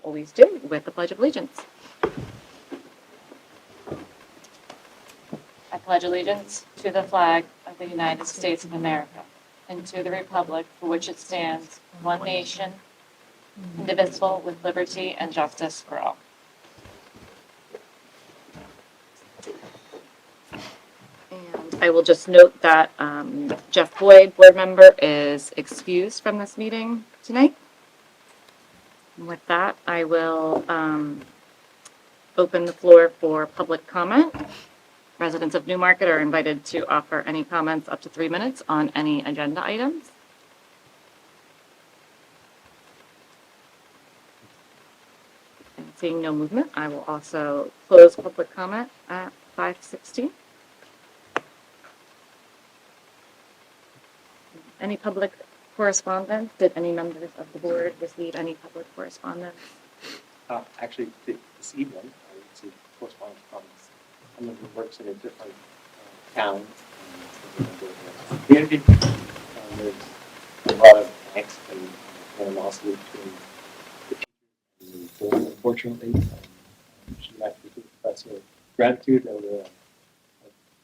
always do, with the Pledge of Allegiance. I pledge allegiance to the flag of the United States of America and to the republic for which it stands, one nation, indivisible, with liberty and justice for all. And I will just note that Jeff Boyd, board member, is excused from this meeting tonight. And with that, I will open the floor for public comment. Residents of Newmarket are invited to offer any comments up to 3 minutes on any agenda items. And seeing no movement, I will also close public comment at 5:16. Any public correspondence? Did any members of the board receive any public correspondence? Actually, this evening, I received correspondence from someone who works in a different town. Community. There's a lot of angst and animosity between the teachers and the board, unfortunately. She actually expressed her gratitude that we're a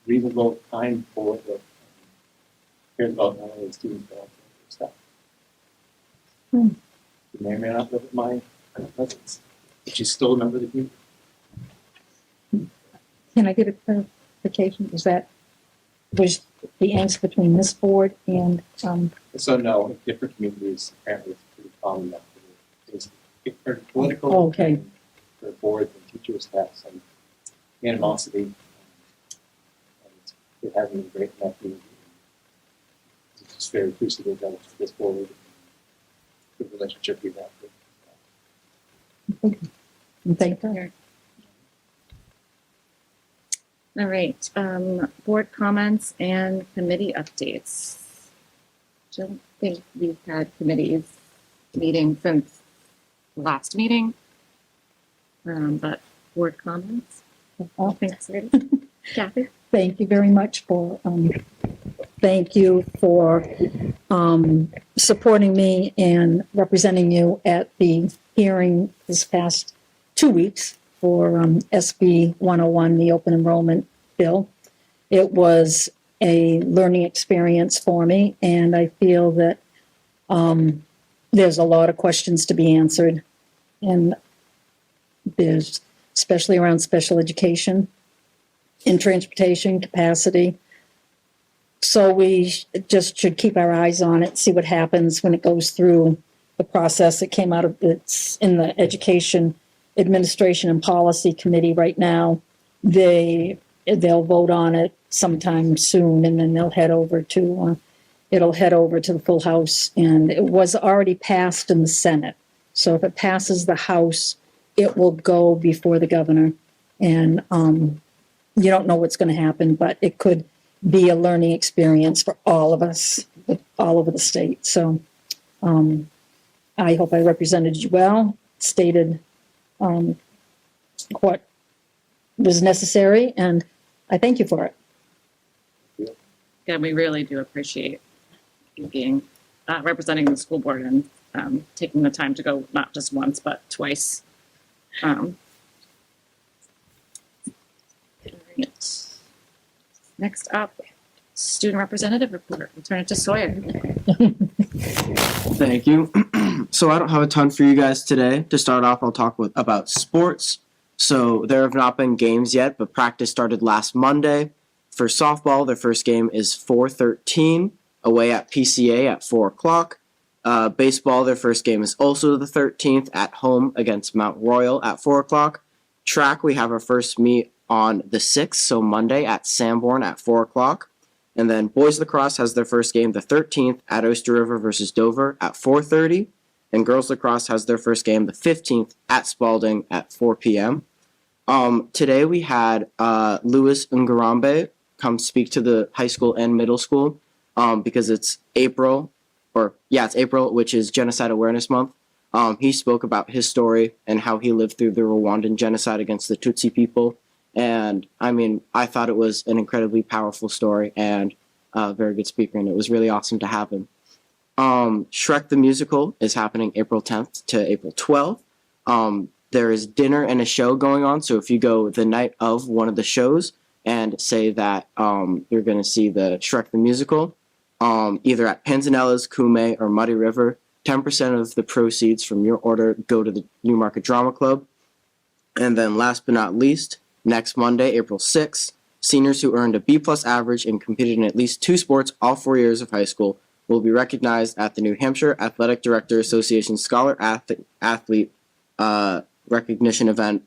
reasonable, kind board that cares about not only the students but also the staff. You may or may not live with my presence. She's still a member of the community. Can I get a clarification? Was the angst between this board and So no, in different communities, apparently it's pretty common that it's very political. Oh, okay. And the boards and teachers have some animosity. It hasn't been great in that community. It's just very appreciative that it's this forward. Good relationship we have with. thank you. All right, board comments and committee updates. Don't think we've had committees meeting since last meeting, but board comments. Oh, Thanks, Kathy. thank you very much for supporting me and representing you at the hearing this past 2 weeks for SB 101, the open enrollment bill. It was a learning experience for me, and I feel that there's a lot of questions to be answered, and there's especially around special education, in transportation capacity. So we just should keep our eyes on it, see what happens when it goes through the process. It came out of, it's in the Education Administration and Policy Committee right now. They'll vote on it sometime soon, and then they'll head over to it'll head over to the full House. And it was already passed in the Senate. So if it passes the House, it will go before the governor. And you don't know what's going to happen, but it could be a learning experience for all of us, all over the state. So I hope I represented you well, stated what was necessary, and I thank you for it. Yeah, we really do appreciate you being representing the school board and taking the time to go not just once but twice. Right. Next up, student representative report. We'll turn it to Sawyer. Thank you. So I don't have a ton for you guys today. To start off, I'll talk about sports. So there have not been games yet, but practice started last Monday. For softball, their first game is 4:13 away at PCA at 4 o'clock. Baseball, their first game is also the 13th at home against Mount Royal at 4 o'clock. Track, we have our first meet on the 6th, so Monday at Sanborn at 4 o'clock. And then boys lacrosse has their first game the 13th at Oyster River versus Dover at 4:30. And girls lacrosse has their first game the 15th at Spalding at 4 p.m. Today we had Louis Ngarambe come speak to the high school and middle school because it's April, which is Genocide Awareness Month. He spoke about his story and how he lived through the Rwandan genocide against the Tutsi people. And I mean, I thought it was an incredibly powerful story and a very good speaker, and it was really awesome to have him. Shrek the Musical is happening April 10th to April 12th. There is dinner and a show going on. So if you go the night of one of the shows and say that you're going to see the Shrek the Musical, either at Panzanella's, Kume, or Muddy River, 10% of the proceeds from your order go to the Newmarket Drama Club. And then last but not least, next Monday, April 6th, seniors who earned a B+ average and competed in at least 2 sports all 4 years of high school will be recognized at the New Hampshire Athletic Director Association Scholar Athlete recognition event.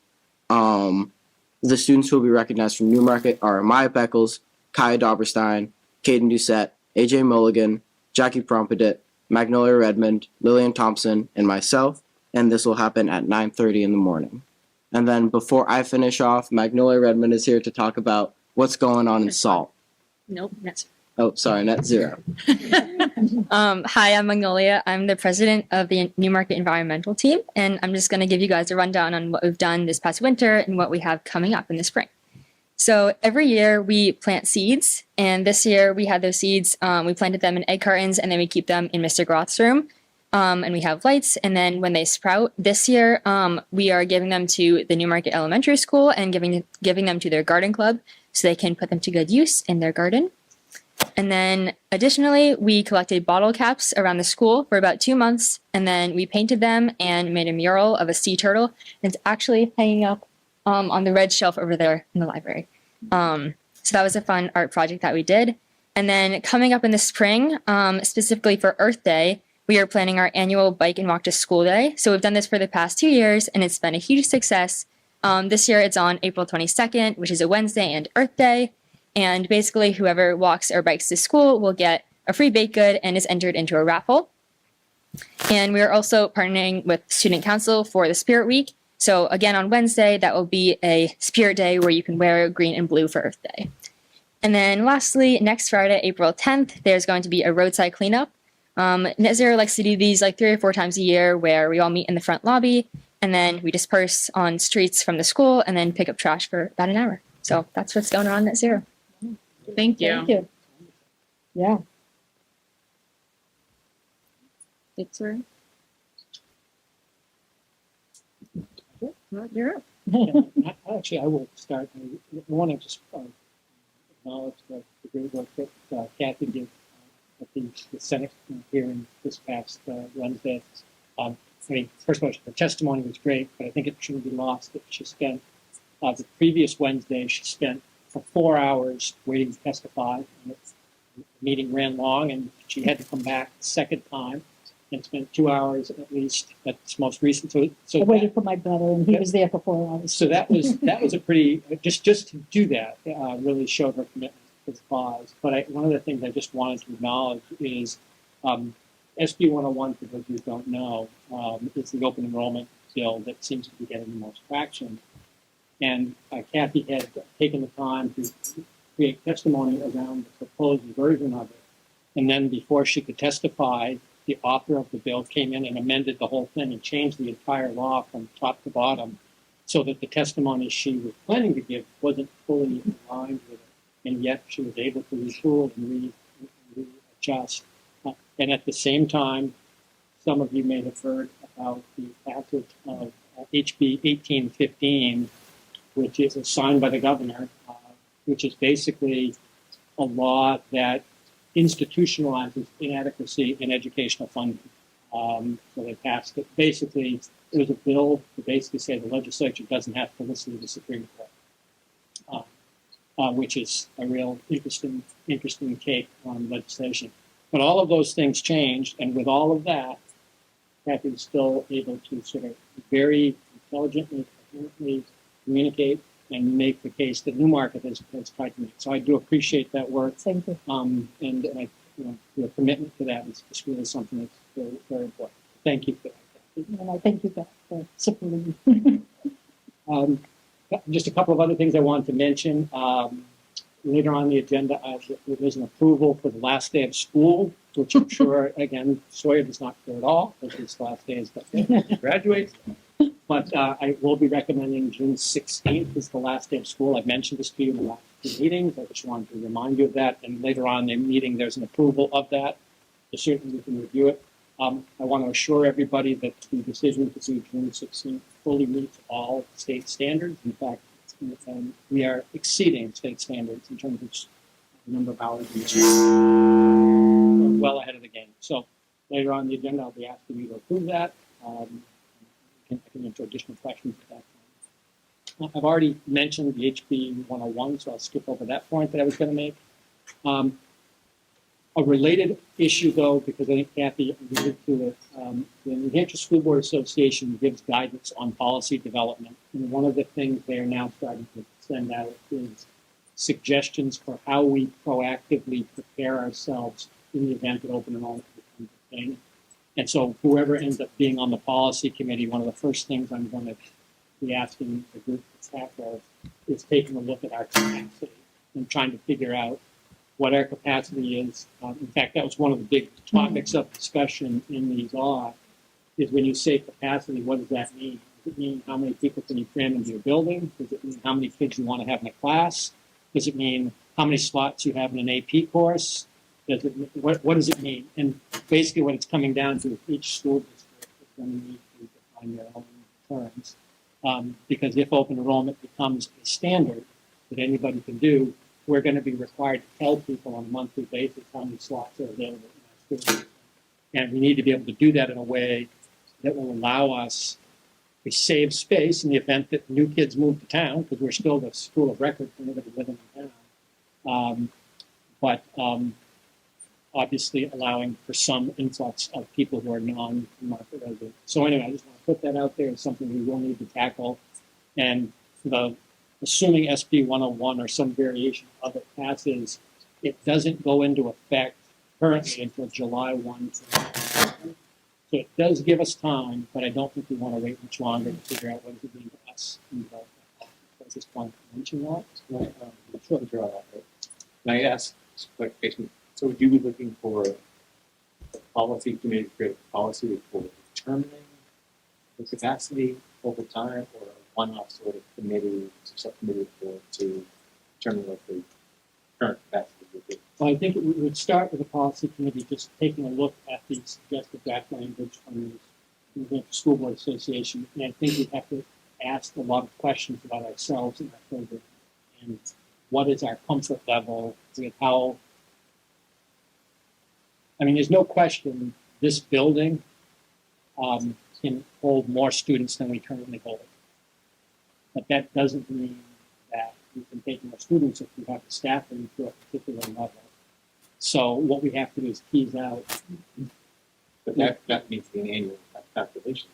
The students who will be recognized from Newmarket are Maya Beckles, Kaya Dauberstein, Caden Doucette, AJ Mulligan, Jackie Prompedit, Magnolia Redmond, Lillian Thompson, and myself, and this will happen at 9:30 in the morning. And then before I finish off, Magnolia Redmond is here to talk about what's going on in SALT. Nope, that's Oh, sorry, net zero. Hi, I'm Magnolia. I'm the president of the Newmarket Environmental Team, and I'm just going to give you guys a rundown on what we've done this past winter and what we have coming up in the spring. So every year we plant seeds, and this year we had those seeds. We planted them in egg cartons, and then we keep them in Mr. Groth's room. And we have lights, and then when they sprout this year, we are giving them to the Newmarket Elementary School and giving them to their garden club so they can put them to good use in their garden. And then additionally, we collected bottle caps around the school for about 2 months, and then we painted them and made a mural of a sea turtle. And it's actually hanging up on the red shelf over there in the library. So that was a fun art project that we did. And then coming up in the spring, specifically for Earth Day, we are planning our annual Bike and Walk to School Day. So we've done this for the past 2 years, and it's been a huge success. This year it's on April 22nd, which is a Wednesday and Earth Day. And basically, whoever walks or bikes to school will get a free baked good and is entered into a raffle. And we are also partnering with Student Council for the Spirit Week. So again, on Wednesday, that will be a Spirit Day where you can wear green and blue for Earth Day. And then lastly, next Friday, April 10th, there's going to be a roadside cleanup. Net Zero likes to do these like 3 or 4 times a year where we all meet in the front lobby and then we disperse on streets from the school and then pick up trash for about an hour. So that's what's going on at Net Zero. Thank you. Thank you. Yeah. It's right. You're up. Actually, I will start. I want to just acknowledge the great work that Kathy did at the Senate hearing this past Wednesday. I mean, first of all, her testimony was great, but I think it shouldn't be lost that she spent the previous Wednesday, she spent for 4 hours waiting to testify. And the meeting ran long, and she had to come back the second time and spent 2 hours at least. That's most recent. So I waited for my brother, and he was there for 4 hours. so that was a pretty just to do that really showed her commitment to the cause. But one of the things I just wanted to acknowledge is SB 101. For those who don't know, is the open enrollment bill that seems to be getting the most traction. And Kathy had taken the time to create testimony around the proposed version of it. And then before she could testify, the author of the bill came in and amended the whole thing and changed the entire law from top to bottom so that the testimony she was planning to give wasn't fully aligned with it. And yet she was able to retool and readjust. And at the same time, some of you may have heard about the passage of HB 1815, which is signed by the governor, which is basically a law that institutionalizes inadequacy in educational funding. So they passed it. Basically, it was a bill to basically say the legislature doesn't have to listen to the Supreme Court, which is a real interesting take on legislation. But all of those things changed, and with all of that, Kathy was still able to sort of very intelligently, coherently communicate and make the case that Newmarket has tried to make. So I do appreciate that work. Thank you. And your commitment to that is really something that's very, very important. Thank you for that. And I thank you for supporting me. Just a couple of other things I wanted to mention. Later on the agenda, there's an approval for the last day of school, which I'm sure, again, Sawyer does not care at all, because his last day is the graduates. But I will be recommending June 16th is the last day of school. I've mentioned this to you in the last 2 meetings. I just wanted to remind you of that. And later on in the meeting, there's an approval of that. So certainly we can review it. I want to assure everybody that the decision to see June 16th fully meets all state standards. In fact, we are exceeding state standards in terms of the number of hours in the school. We're well ahead of the game. So later on in the agenda, I'll be asking you to approve that. I can answer additional questions at that point. I've already mentioned the HB 101, so I'll skip over that point that I was going to make. A related issue, though, because I think Kathy alluded to it, the New Hampshire School Board Association gives guidance on policy development, and one of the things they are now starting to send out is suggestions for how we proactively prepare ourselves in the event that open enrollment becomes a thing. And so whoever ends up being on the policy committee, one of the first things I'm going to be asking the group to tackle is taking a look at our capacity and trying to figure out what our capacity is. In fact, that was one of the big topics of discussion in these laws, is when you say capacity, what does that mean? Does it mean how many people can you cram into your building? Does it mean how many kids you want to have in a class? Does it mean how many slots you have in an AP course? Does it, what does it mean? And basically what it's coming down to is each school district is going to need to define their own terms. Because if open enrollment becomes a standard that anybody can do, we're going to be required to tell people on a monthly basis how many slots are available in our school. And we need to be able to do that in a way that will allow us to save space in the event that new kids move to town, because we're still the school of record for anybody living in town. But obviously allowing for some influx of people who are non-market residents. So anyway, I just want to put that out there as something we will need to tackle. And assuming SB 101 or some variation of it passes, it doesn't go into effect currently until July 1. So it does give us time, but I don't think we want to wait much longer to figure out what does it mean to us in development. So I just wanted to mention that. Sure, draw that, right? Can I ask clarification? So would you be looking for a policy committee to create a policy for determining the capacity over time, or a one-off sort of committee, subcommittee to determine what the current capacity would be? Well, I think we would start with the policy committee just taking a look at the suggested draft language from the New Hampshire School Board Association. And I think we'd have to ask a lot of questions about ourselves and our program. And what is our comfort level with how, I mean, there's no question this building can hold more students than we currently hold. But that doesn't mean that we can take more students if we have the staffing to a particular level. So what we have to do is tease out. But that needs to be an annual calculation.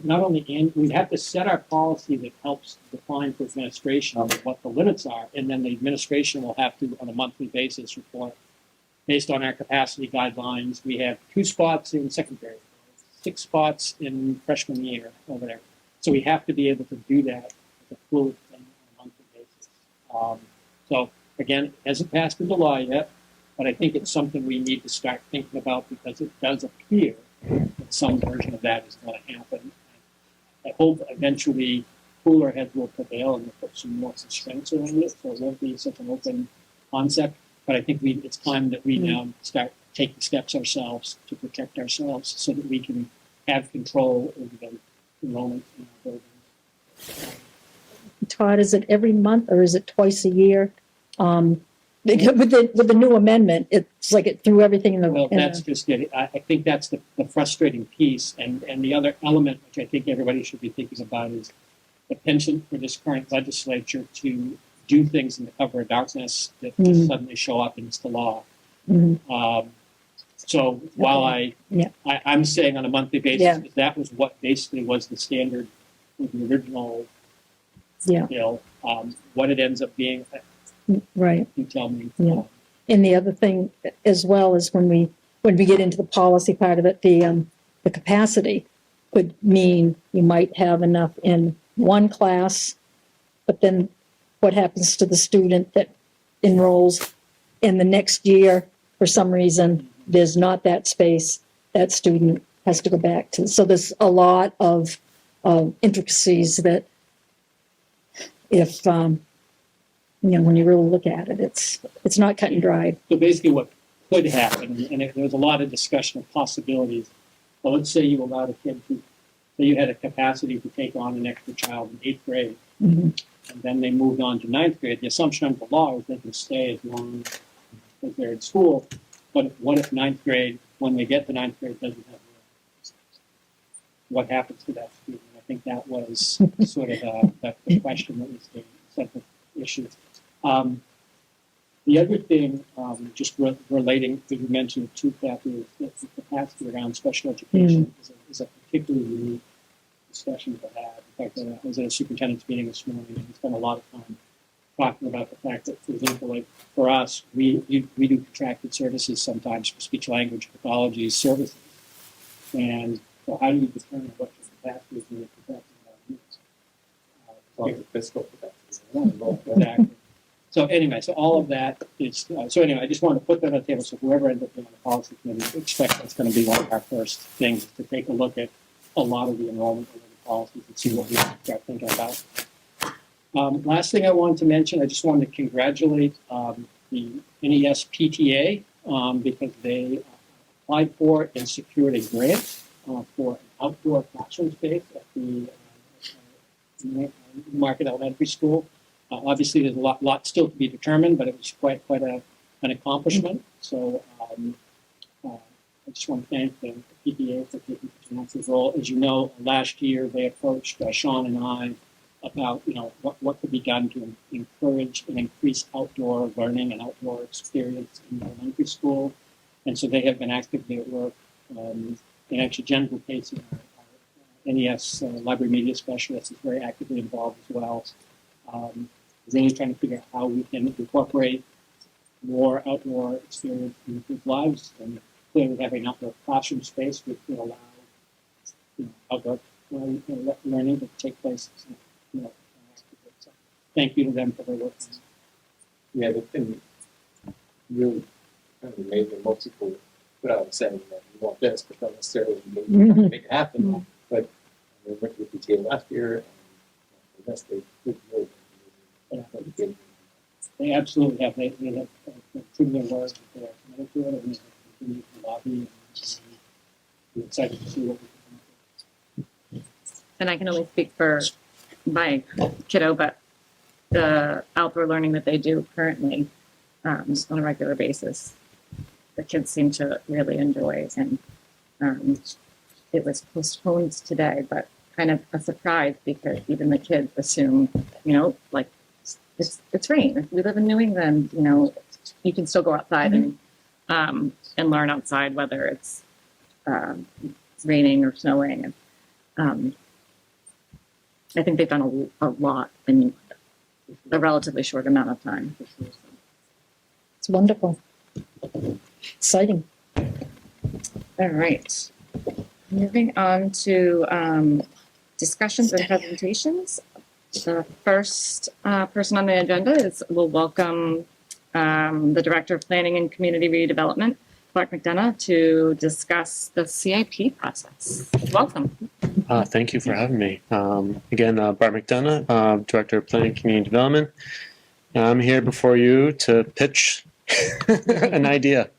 Not only, and we have to set our policy that helps define for administration what the limits are, and then the administration will have to, on a monthly basis, report based on our capacity guidelines. We have 2 spots in secondary, 6 spots in freshman year over there. So we have to be able to do that as a fluid thing on a monthly basis. So again, it hasn't passed into law yet, but I think it's something we need to start thinking about, because it does appear that some version of that is going to happen. I hope eventually cooler heads will prevail and we'll put some more strengths around it, so it won't be such an open concept. But I think it's time that we now start taking steps ourselves to protect ourselves so that we can have control over the enrollment in our buildings. Todd, is it every month or is it twice a year? With the new amendment, it's like it threw everything in the. Well, that's just it. I think that's the frustrating piece. And the other element, which I think everybody should be thinking about, is the penchant for this current legislature to do things in the cover of darkness that just suddenly show up into the law. So while I'm saying on a monthly basis that was what basically was the standard with the original bill, what it ends up being, Right. you tell me. Yeah. And the other thing as well is when we get into the policy part of it, the capacity could mean you might have enough in one class, but then what happens to the student that enrolls in the next year for some reason there's not that space, that student has to go back to. So there's a lot of intricacies that if when you really look at it, it's not cut and dried. So basically what could happen, and there was a lot of discussion of possibilities, but let's say you allowed a kid to that you had a capacity to take on an extra child in 8th grade, Mhm. and then they moved on to 9th grade. The assumption under the law is they can stay as long as they're in school. But what if 9th grade, when they get to 9th grade, doesn't have the what happens to that student? I think that was sort of the question that was the central issue. The other thing, just relating to you mentioned too, Kathy, is that the capacity around special education is a particularly unique discussion to have. In fact, I was at a superintendent's meeting this morning and we spent a lot of time talking about the fact that, for example, like for us, we do contracted services sometimes for speech language pathology services. And so how do you determine what your capacity is when you're contracting about needs? Well, the fiscal capacity. Exactly. So anyway, so all of that is, so anyway, I just wanted to put that on the table, so whoever ends up being on the policy committee, expect that's going to be one of our first things, to take a look at a lot of the enrollment-related policies and see what we start thinking about. Last thing I wanted to mention, I just wanted to congratulate the NES PTA because they applied for and secured a grant for an outdoor classroom space at the Newmarket Elementary School. Obviously, there's a lot still to be determined, but it was quite an accomplishment. So I just want to thank the PTA for taking such an active role. As you know, last year they approached Sean and I about what could be done to encourage and increase outdoor learning and outdoor experience in elementary school, and so they have been actively at work. And actually, Jennifer Casey, our NES library media specialist, is very actively involved as well. Really trying to figure out how we can incorporate more outdoor experience in the kids' lives, and clearly having outdoor classroom space which will allow outdoor learning to take place. So thank you to them for their work. Yeah, they've been really kind of amazing. Most people put out saying that we want this, but not necessarily make it happen. But we went with the PTA last year, and I guess they did really. They absolutely have. They have proven their work. They are committed to it, and they continue to lobby. And we're excited to see what we can come up with. And I can only speak for my kiddo, but the outdoor learning that they do currently on a regular basis, the kids seem to really enjoy. And it was postponed today, but kind of a surprise because even the kids assume, like it's rain. We live in New England, you can still go outside and learn outside, whether it's raining or snowing. And I think they've done a lot in a relatively short amount of time. It's wonderful. Exciting. All right. Moving on to discussions and presentations. The first person on the agenda we'll welcome the Director of Planning and Community Redevelopment, Clark McDonough, to discuss the CIP process. Welcome. Thank you for having me. Again, Bart McDonough, Director of Planning and Community Development. I'm here before you to pitch an idea.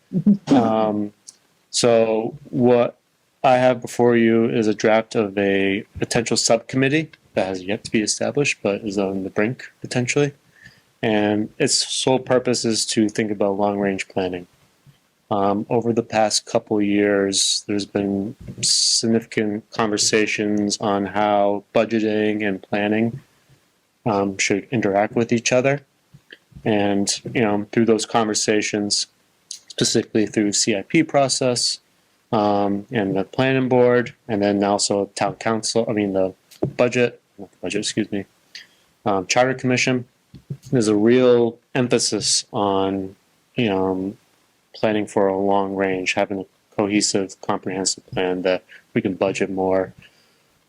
So what I have before you is a draft of a potential subcommittee that has yet to be established, but is on the brink potentially. And its sole purpose is to think about long-range planning. Over the past couple years, there's been significant conversations on how budgeting and planning should interact with each other. And, through those conversations, specifically through CIP process and the planning board, and then also town council, the charter commission, there's a real emphasis on, planning for a long range, having a cohesive, comprehensive plan that we can budget more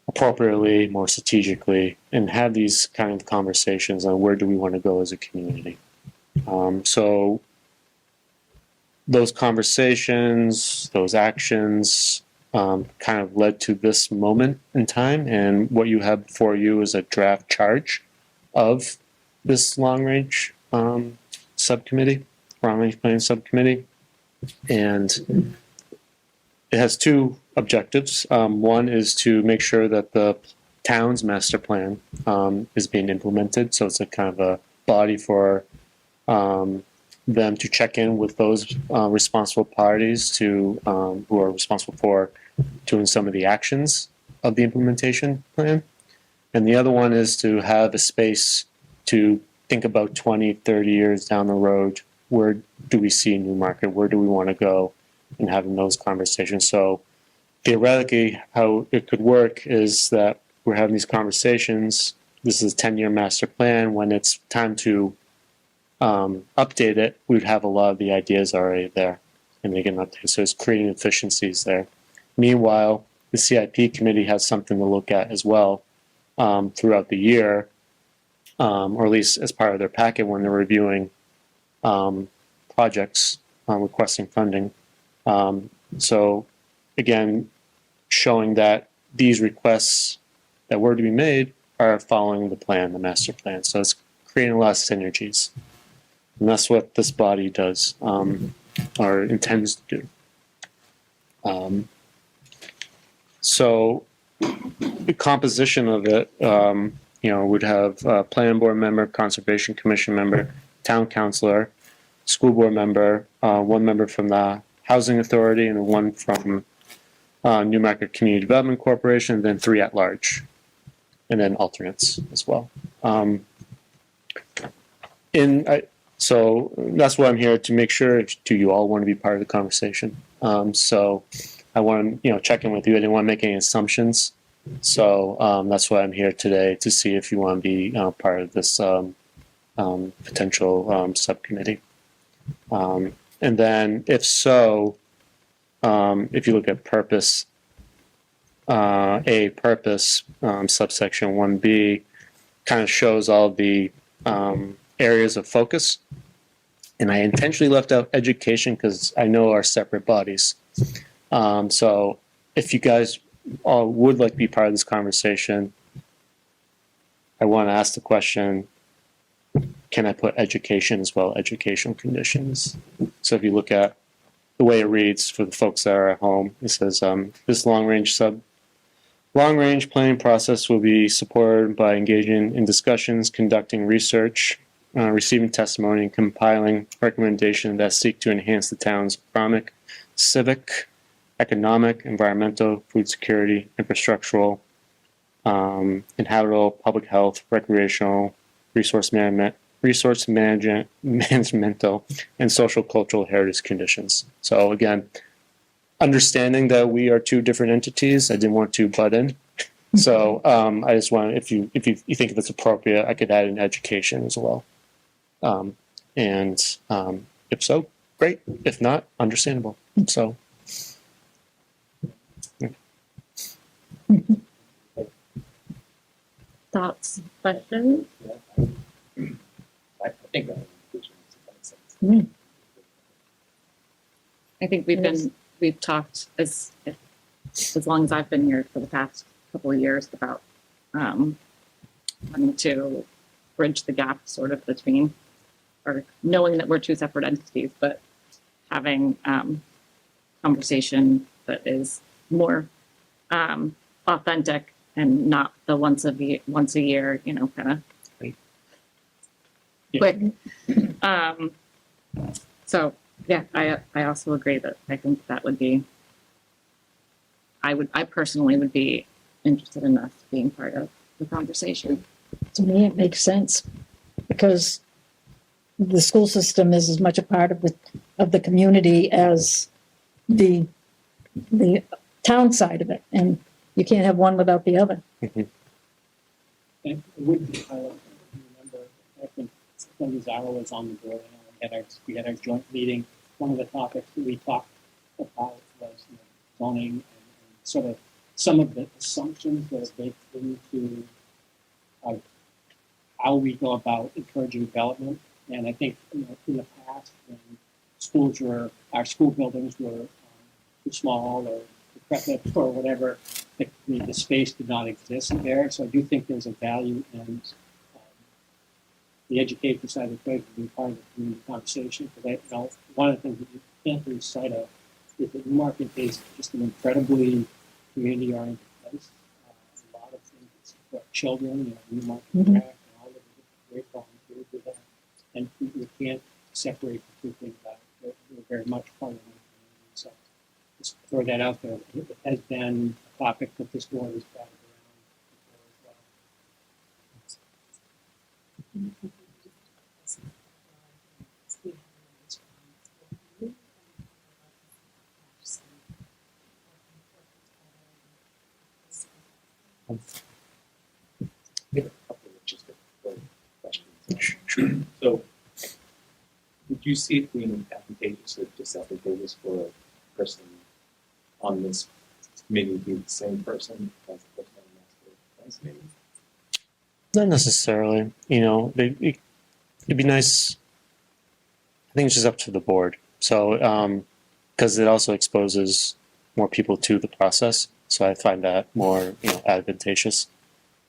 appropriately, more strategically, and have these kind of conversations on where do we want to go as a community. So those conversations, those actions kind of led to this moment in time, and what you have before you is a draft charge of this long-range subcommittee, long-range planning subcommittee, and it has two objectives. One is to make sure that the town's master plan is being implemented. So it's a kind of a body for them to check in with those responsible parties to who are responsible for doing some of the actions of the implementation plan. And the other one is to have a space to think about 20, 30 years down the road. Where do we see Newmarket? Where do we want to go? And having those conversations. So theoretically, how it could work is that we're having these conversations. This is a 10-year master plan. When it's time to update it, we'd have a lot of the ideas already there and they get updated. So it's creating efficiencies there. Meanwhile, the CIP committee has something to look at as well throughout the year, or at least as part of their packet when they're reviewing projects, requesting funding. So again, showing that these requests that were to be made are following the plan, the master plan. So it's creating a lot of synergies. And that's what this body does, or intends to do. So the composition of it, would have a planning board member, conservation commission member, town councilor, school board member, one member from the housing authority, and one from Newmarket Community Development Corporation, and then 3 at large, and then alternates as well. So that's why I'm here, to make sure, do you all want to be part of the conversation? So I want to, check in with you. I didn't want to make any assumptions. So that's why I'm here today, to see if you want to be part of this potential subcommittee. And then if so, if you look at purpose, subsection 1B kind of shows all the areas of focus. And I intentionally left out education because I know are separate bodies. So if you guys all would like to be part of this conversation, I want to ask the question, can I put education as well, educational conditions? So if you look at the way it reads for the folks that are at home, it says this long-range planning process will be supported by engaging in discussions, conducting research, receiving testimony, and compiling recommendations that seek to enhance the town's economic, civic, economic, environmental, food security, infrastructural, inhabitable, public health, recreational, resource managemental, and social cultural heritage conditions. So again, understanding that we are 2 different entities, I didn't want to butt in. So I just want, if you think if it's appropriate, I could add in education as well. If so, great. If not, understandable. So. Thoughts, questions? I think that makes sense. I think we've talked as long as I've been here for the past couple of years about wanting to bridge the gap sort of between, or knowing that we're 2 separate entities, but having conversation that is more authentic and not the once a year, kind of quick. So yeah, I also agree that I think that would be, I personally would be interested in us being part of the conversation. To me, it makes sense because the school system is as much a part of the community as the town side of it, and you can't have one without the other. And it would be, remember, I think when Zara was on the board, we had our joint meeting. One of the topics that we talked about was zoning and sort of some of the assumptions that are baked into how we go about encouraging development. And I think in the past, when our school buildings were too small or decrepit or whatever, the space did not exist there. So I do think there's a value in the education side of the equation being part of the community conversation. Because one of the things that you can't lose sight of that Newmarket is just an incredibly community-oriented place. A lot of things that support children, Newmarket Mhm. Track, and all of the great volunteers we have. And we can't separate the two things out. They're very much part of one community. So just throw that out there. It has been a topic that this board has batted around before as well. We have a couple of just questions. So, would you see it being advantageous or disadvantageous for a person on this committee to be the same person as the person on the next committee? Not necessarily. It'd be nice. I think it's just up to the board. So, because it also exposes more people to the process. So I find that more, advantageous.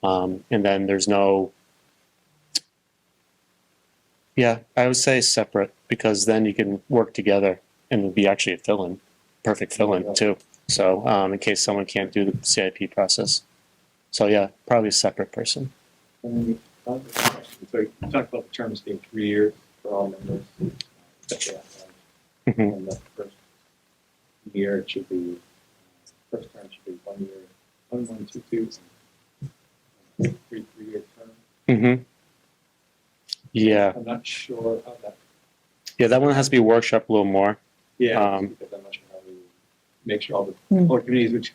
And then there's no. Yeah, I would say separate because then you can work together and it'd be actually a fill-in, perfect fill-in too. So in case someone can't do the CIP process. So yeah, probably a separate person. And then so you talked about the terms being 3 years for all members. Mhm. And the first year it should be, first term should be 1 year, 1, 2, 2, 3-year term. Mm-hmm. Yeah, I'm not sure how that. yeah, that one has to be workshopped a little more. Yeah, because I'm not sure how we make sure all the Mm. board committees, which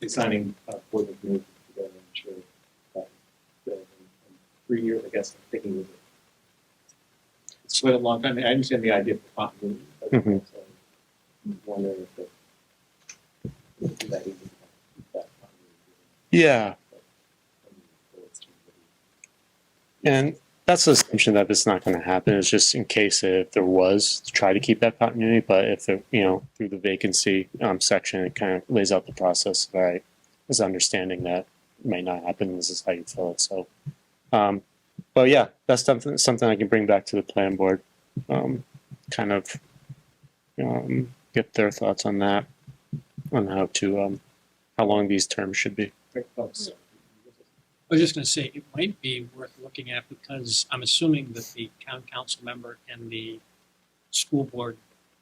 is signing board committees together, and ensure that in 3 years, I guess, I'm thinking of it. It's quite a long time. I understand the idea of continuity, but Mhm. so I'm wondering if it would be that easy to keep that continuity. Yeah, and that's the assumption that it's not going to happen. It's just in case if there was to try to keep that continuity, but if there, through the vacancy section, it kind of lays out the process. All right, there's understanding that it may not happen. This is how you fill it. So, but yeah, that's something I can bring back to the plan board. Kind of get their thoughts on that, on how long these terms should be. I was just going to say, it might be worth looking at because I'm assuming that the town council member and the school board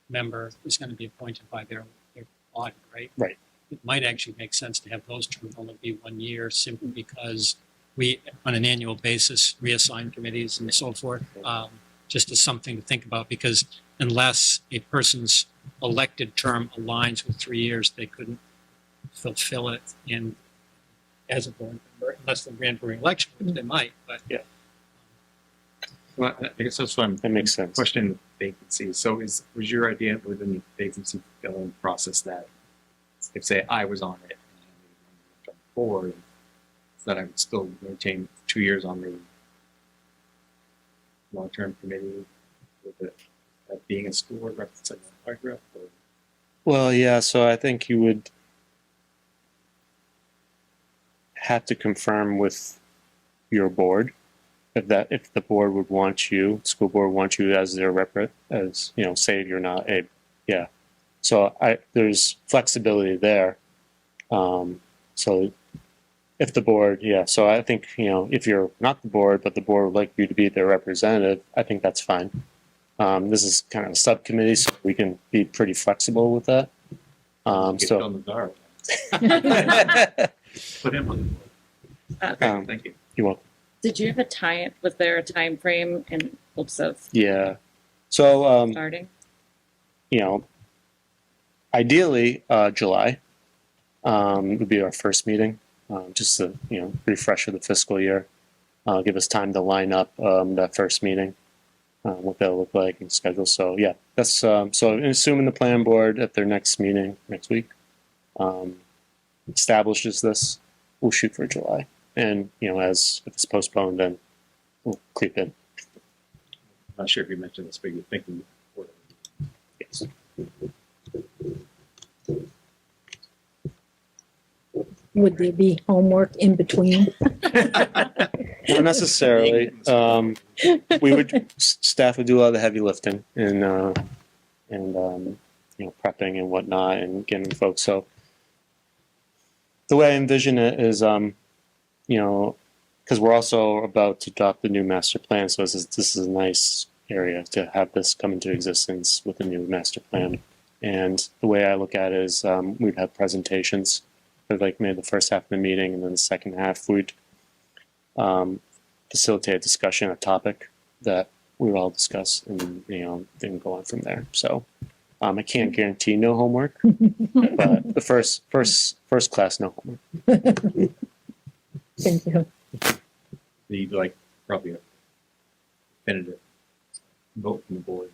member is going to be appointed by their audit, right? Right. It might actually make sense to have those terms only be 1 year simply because we, on an annual basis, reassign committees and so forth, just as something to think about because unless a person's elected term aligns with 3 years, they couldn't fulfill it in as a board member, unless they ran for re-election, which they might, but. Yeah. Well, I guess that's what I'm That makes sense. questioning vacancy. So was your idea within the vacancy filling process that if say I was on it and I on the board, that I would still maintain 2 years on the long-term committee with it being a school board rep, it's like a park rep, or Well, yeah. So I think you would have to confirm with your board if the board would want you, school board wants you as their rep, as say you're not a, yeah. So there's flexibility there. So if the board, yeah. So I think if you're not the board, but the board would like you to be their representative, I think that's fine. This is kind of a subcommittee, so we can be pretty flexible with that. get So. on the guard. Put him on the board. Um, Thank you. You won't. Did you have was there a time frame in hopes of Yeah. So starting? Ideally, July would be our first meeting, just to refresh of the fiscal year, give us time to line up that first meeting, what that'll look like and schedule. So yeah, that's so assuming the plan board at their next meeting next week establishes this, we'll shoot for July, and as if it's postponed, then we'll creep in. I'm not sure if you mentioned this, but you're thinking before. Yes. Would there be homework in between? Not necessarily. Staff would do a lot of the heavy lifting, and prepping and whatnot and getting folks. So the way I envision it is, because we're also about to adopt the new master plan, so this is a nice area to have this come into existence with a new master plan. And the way I look at it is we'd have presentations for like maybe the first half of the meeting, and then the second half we'd facilitate a discussion, a topic that we would all discuss, and then go on from there. So I can't guarantee no homework, but the first class no homework. Thank you. Need like probably a definitive vote from the board.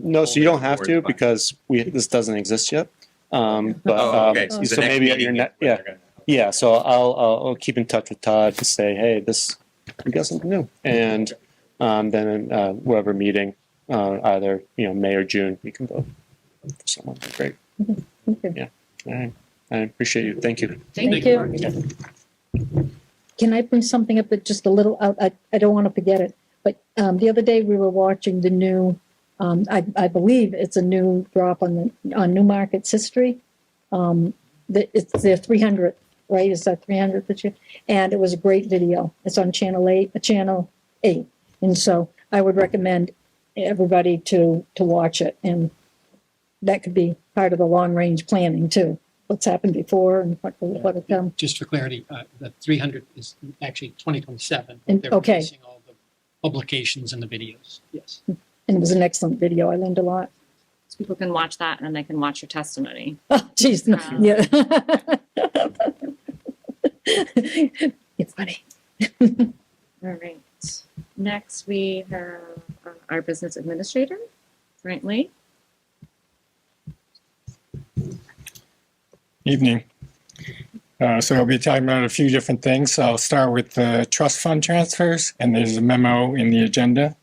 No, so you don't have to because this doesn't exist yet. But okay. So, the so next maybe at meeting your is where they're gonna- yeah. So I'll keep in touch with Todd to say, hey, we got something new, and then whatever meeting, either May or June, we can vote for someone. Great. Okay. Yeah. All right. I appreciate you. Thank you. Thank you. Can I bring something up that just a little, I don't want to forget it, but the other day we were watching the new, I believe it's a new drop on Newmarket's history. It's their 300th, right? It's their 300th this year. And it was a great video. It's on Channel 8. And so I would recommend everybody to watch it. And that could be part of the long range planning too. What's happened before and what will come. Just for clarity, the 300 is actually 2027. And- They're okay. releasing all the publications and the videos. Yes. And it was an excellent video. I learned a lot. So people can watch that and then they can watch your testimony. Oh, geez. No. Yeah. It's funny. All right. Next, we have our business administrator, Frank Lee. Evening. So I'll be talking about a few different things. I'll start with the trust fund transfers, and there's a memo in the agenda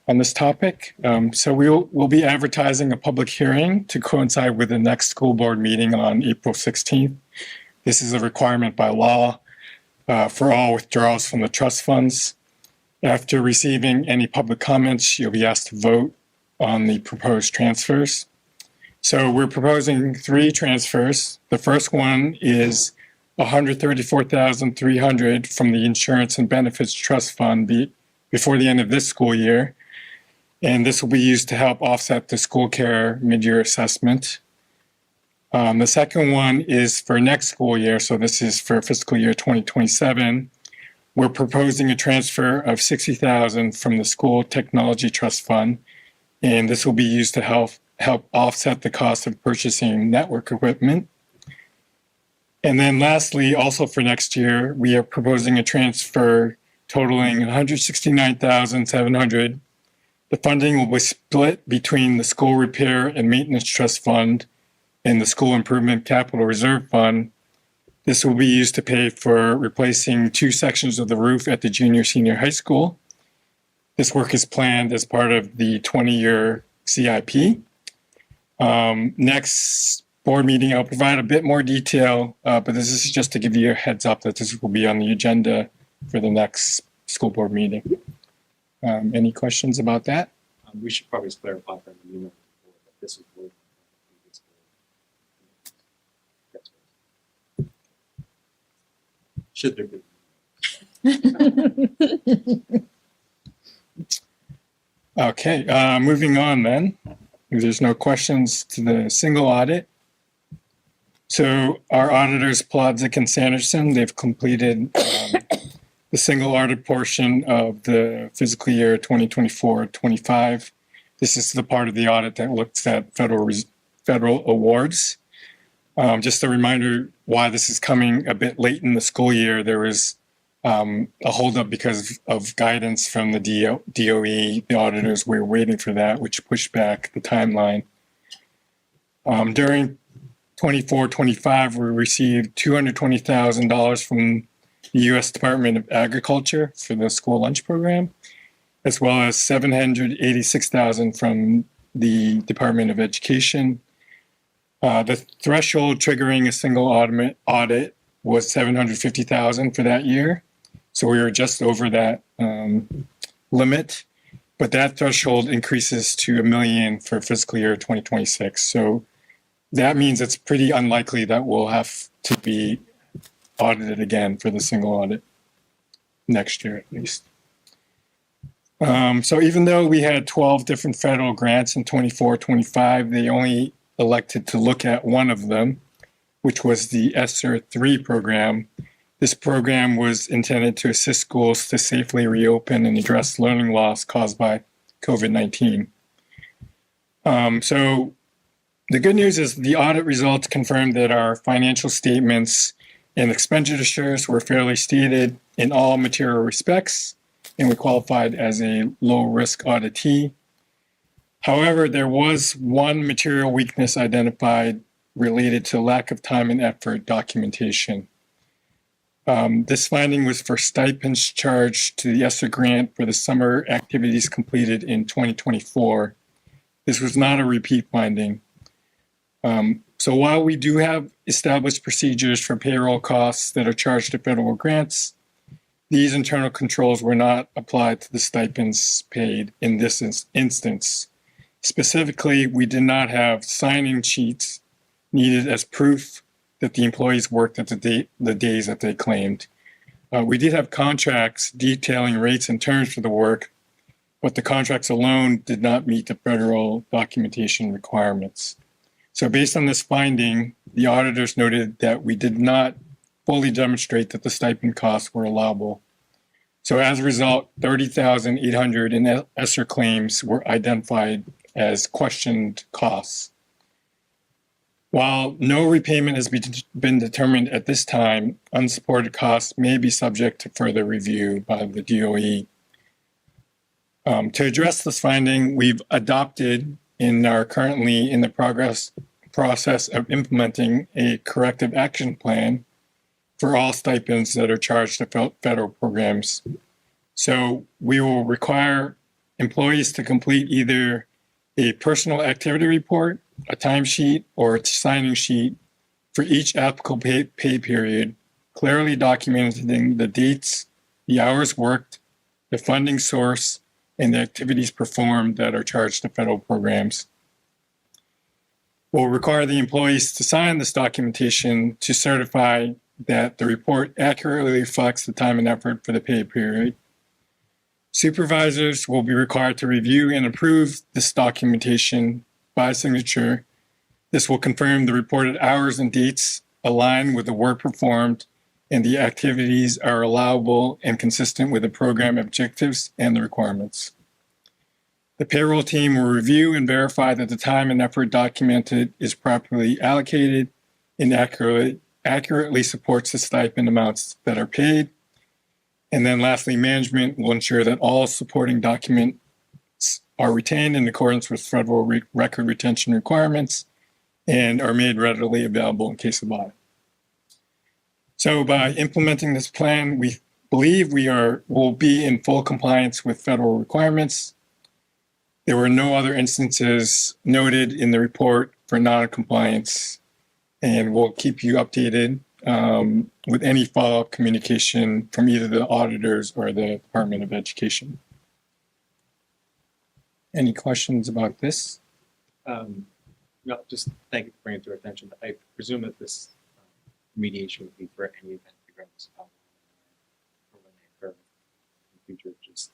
on this topic. So we'll be advertising a public hearing to coincide with the next school board meeting on April 16th. This is a requirement by law for all withdrawals from the trust funds. After receiving any public comments, you'll be asked to vote on the proposed transfers. So we're proposing 3 transfers. The first one is $134,300 from the Insurance and Benefits Trust Fund before the end of this school year. And this will be used to help offset the school care mid-year assessment. The second one is for next school year. So this is for fiscal year 2027. We're proposing a transfer of $60,000 from the School Technology Trust Fund. And this will be used to help offset the cost of purchasing network equipment. And then lastly, also for next year, we are proposing a transfer totaling $169,700. The funding will be split between the School Repair and Maintenance Trust Fund and the School Improvement Capital Reserve Fund. This will be used to pay for replacing 2 sections of the roof at the junior-senior high school. This work is planned as part of the 20-year CIP. Next board meeting, I'll provide a bit more detail, but this is just to give you a heads up that this will be on the agenda for the next school board meeting. Any questions about that? We should probably just clarify for the new members of the board that this was voted on the previous board. Should there be? Okay, moving on then. If there's no questions to the single audit. So our auditors, Plodzik and Sanderson, they've completed the single audit portion of the fiscal year 2024-25. This is the part of the audit that looks at federal awards. Just a reminder why this is coming a bit late in the school year. There was a holdup because of guidance from the DOE. The auditors were waiting for that, which pushed back the timeline. During 24-25, we received $220,000 from the U.S. Department of Agriculture for the school lunch program, as well as $786,000 from the Department of Education. The threshold triggering a single audit was $750,000 for that year. So we were just over that limit. but that threshold increases to $1 million for fiscal year 2026. So that means it's pretty unlikely that we'll have to be audited again for the single audit next year at least. So even though we had 12 different federal grants in 24-25, they only elected to look at one of them, which was the ESSER 3 program. This program was intended to assist schools to safely reopen and address learning loss caused by COVID-19. So the good news is the audit results confirmed that our financial statements and expenditures were fairly stated in all material respects, and we qualified as a low-risk auditee. However, there was one material weakness identified related to lack of time and effort documentation. This finding was for stipends charged to the ESSER grant for the summer activities completed in 2024. This was not a repeat finding. So while we do have established procedures for payroll costs that are charged to federal grants, these internal controls were not applied to the stipends paid in this instance. Specifically, we did not have signing sheets needed as proof that the employees worked at the days that they claimed. We did have contracts detailing rates and terms for the work, but the contracts alone did not meet the federal documentation requirements. So based on this finding, the auditors noted that we did not fully demonstrate that the stipend costs were allowable. So as a result, 30,800 in ESSER claims were identified as questioned costs. While no repayment has been determined at this time, unsupported costs may be subject to further review by the DOE. To address this finding, we've adopted and are currently in the process of implementing a corrective action plan for all stipends that are charged to federal programs. So we will require employees to complete either a personal activity report, a timesheet, or a signing sheet for each applicable pay period, clearly documenting the dates, the hours worked, the funding source, and the activities performed that are charged to federal programs. We'll require the employees to sign this documentation to certify that the report accurately reflects the time and effort for the pay period. Supervisors will be required to review and approve this documentation by signature. This will confirm the reported hours and dates align with the work performed and the activities are allowable and consistent with the program objectives and the requirements. The payroll team will review and verify that the time and effort documented is properly allocated and accurately supports the stipend amounts that are paid. And then lastly, management will ensure that all supporting documents are retained in accordance with federal record retention requirements and are made readily available in case of audit. So by implementing this plan, we believe will be in full compliance with federal requirements. There were no other instances noted in the report for non-compliance, and we'll keep you updated with any follow-up communication from either the auditors or the Department of Education. Any questions about this? No, just thank you for bringing it to our attention. I presume that this mediation would be for any event regardless of how long or when they occur in the future, just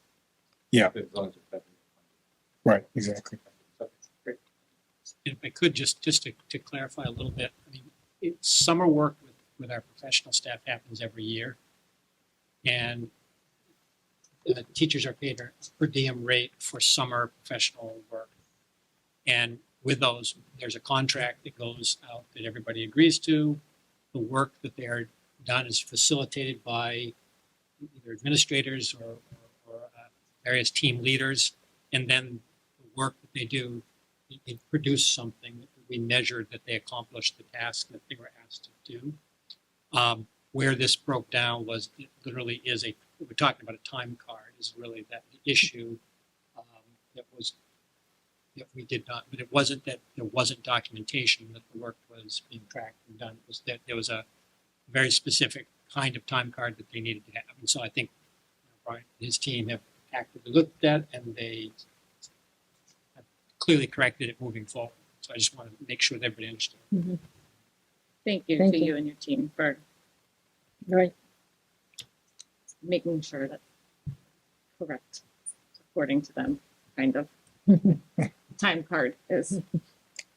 Yeah. as long as it's federally Right, exactly. funded. So, great. If I could, just to clarify a little bit, I mean, summer work with our professional staff happens every year. And the teachers are paid a per diem rate for summer professional work. And with those, there's a contract that goes out that everybody agrees to. The work that they are done is facilitated by either administrators or various team leaders. And then the work that they do, they produce something that we measured that they accomplished the task that they were asked to do. Where this broke down was it literally is we're talking about a time card is really that the issue that we did not, but it wasn't that there wasn't documentation that the work was being tracked and done. It was that there was a very specific kind of time card that they needed to have. And so I think Brian and his team have actively looked at, and they have clearly corrected it moving forward. So I just want to make sure that everybody understands. Thank you Thank to you. you and your team for Right. making sure that's correct according to them, kind of. Time card is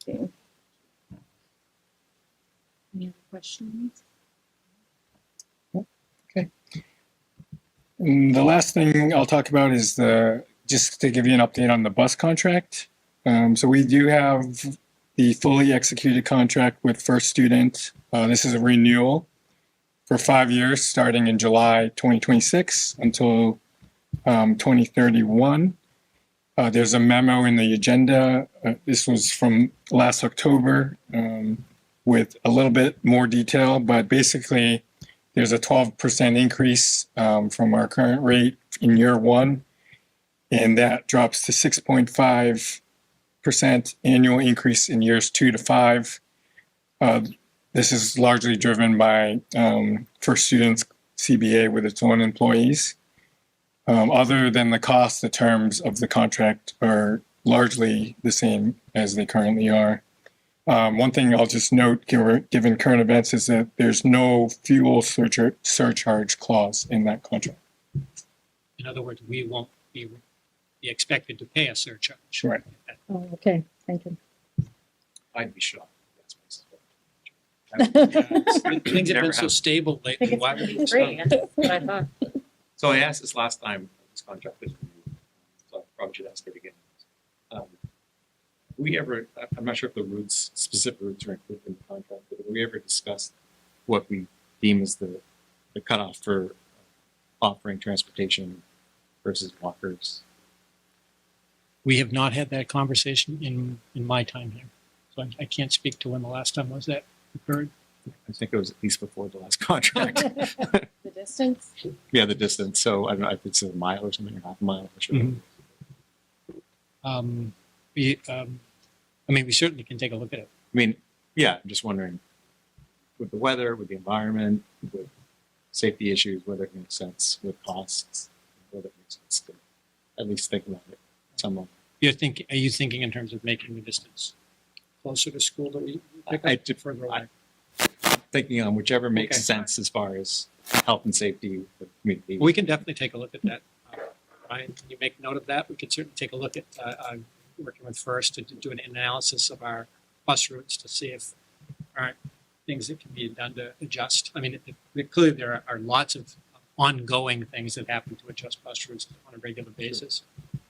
being. Any other questions? And the last thing I'll talk about is just to give you an update on the bus contract. So we do have the fully executed contract with First Student. This is a renewal for 5 years, starting in July 2026 until 2031. There's a memo in the agenda. This was from last October with a little bit more detail, but basically there's a 12% increase from our current rate in year one, and that drops to 6.5% annual increase in years 2 to 5. This is largely driven by First Students CBA with its own employees. Other than the cost, the terms of the contract are largely the same as they currently are. One thing I'll just note, given current events, is that there's no fuel surcharge clause in that contract. In other words, we won't be expected to pay a surcharge. Right. Oh, okay, thank you. I'd be shocked. Things have been so stable I think lately. it's Why gonna would be we free. stop? That's what I thought. So I asked this last time this contract was renewed, so I probably should ask it again. I'm not sure if the routes, specific routes are included in the contract, but have we ever discussed what we deem as the cutoff for offering transportation versus walkers? We have not had that conversation in my time here. So I can't speak to when the last time was that occurred. I think it was at least before the last contract. The distance? Yeah, the distance. So I don't know if it's a mile or something, or half a mile. I'm sure. Mhm. We certainly can take a look at it. I mean, yeah, I'm just wondering, with the weather, with the environment, with safety issues, whether it makes sense with costs, whether it makes sense to at least think about it somewhat. Are you thinking in terms of making the distance closer to school that we pick I up further away? Thinking on whichever makes Okay. sense as far as health and safety for the community. We can definitely take a look at that. Ryan, can you make note of that? We could certainly take a look at working with First to do an analysis of our bus routes to see if there aren't things that can be done to adjust. I mean, clearly there are lots of ongoing things that happen to adjust bus routes on a regular basis.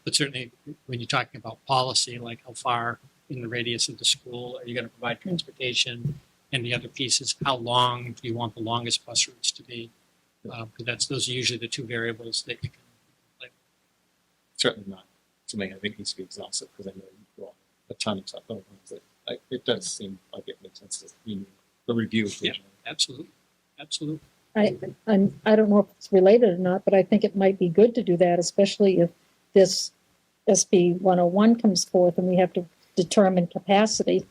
But certainly when you're talking about policy, like how far in the radius of the school are you going to provide transportation, and the other piece is how long do you want the longest bus routes to be? Because those are usually the two variables that you can play. Certainly not something I think needs to be exhaustive, because I know you do a ton of stuff. It does seem like it makes sense to the review occasionally. Absolutely. I don't know if it's related or not, but I think it might be good to do that, especially if this SB 101 comes forth and we have to determine capacity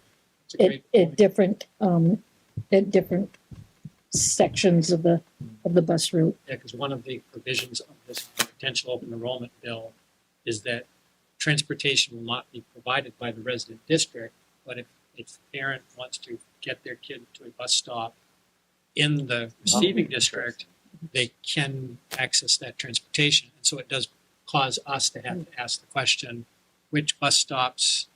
It's a great point. at different sections of the bus route. Yeah, because one of the provisions of this potential open enrollment bill is that transportation will not be provided by the resident district, but if a parent wants to get their kid to a bus stop in the receiving district, they can access that transportation. And so it does cause us to have to ask the question, which bus stops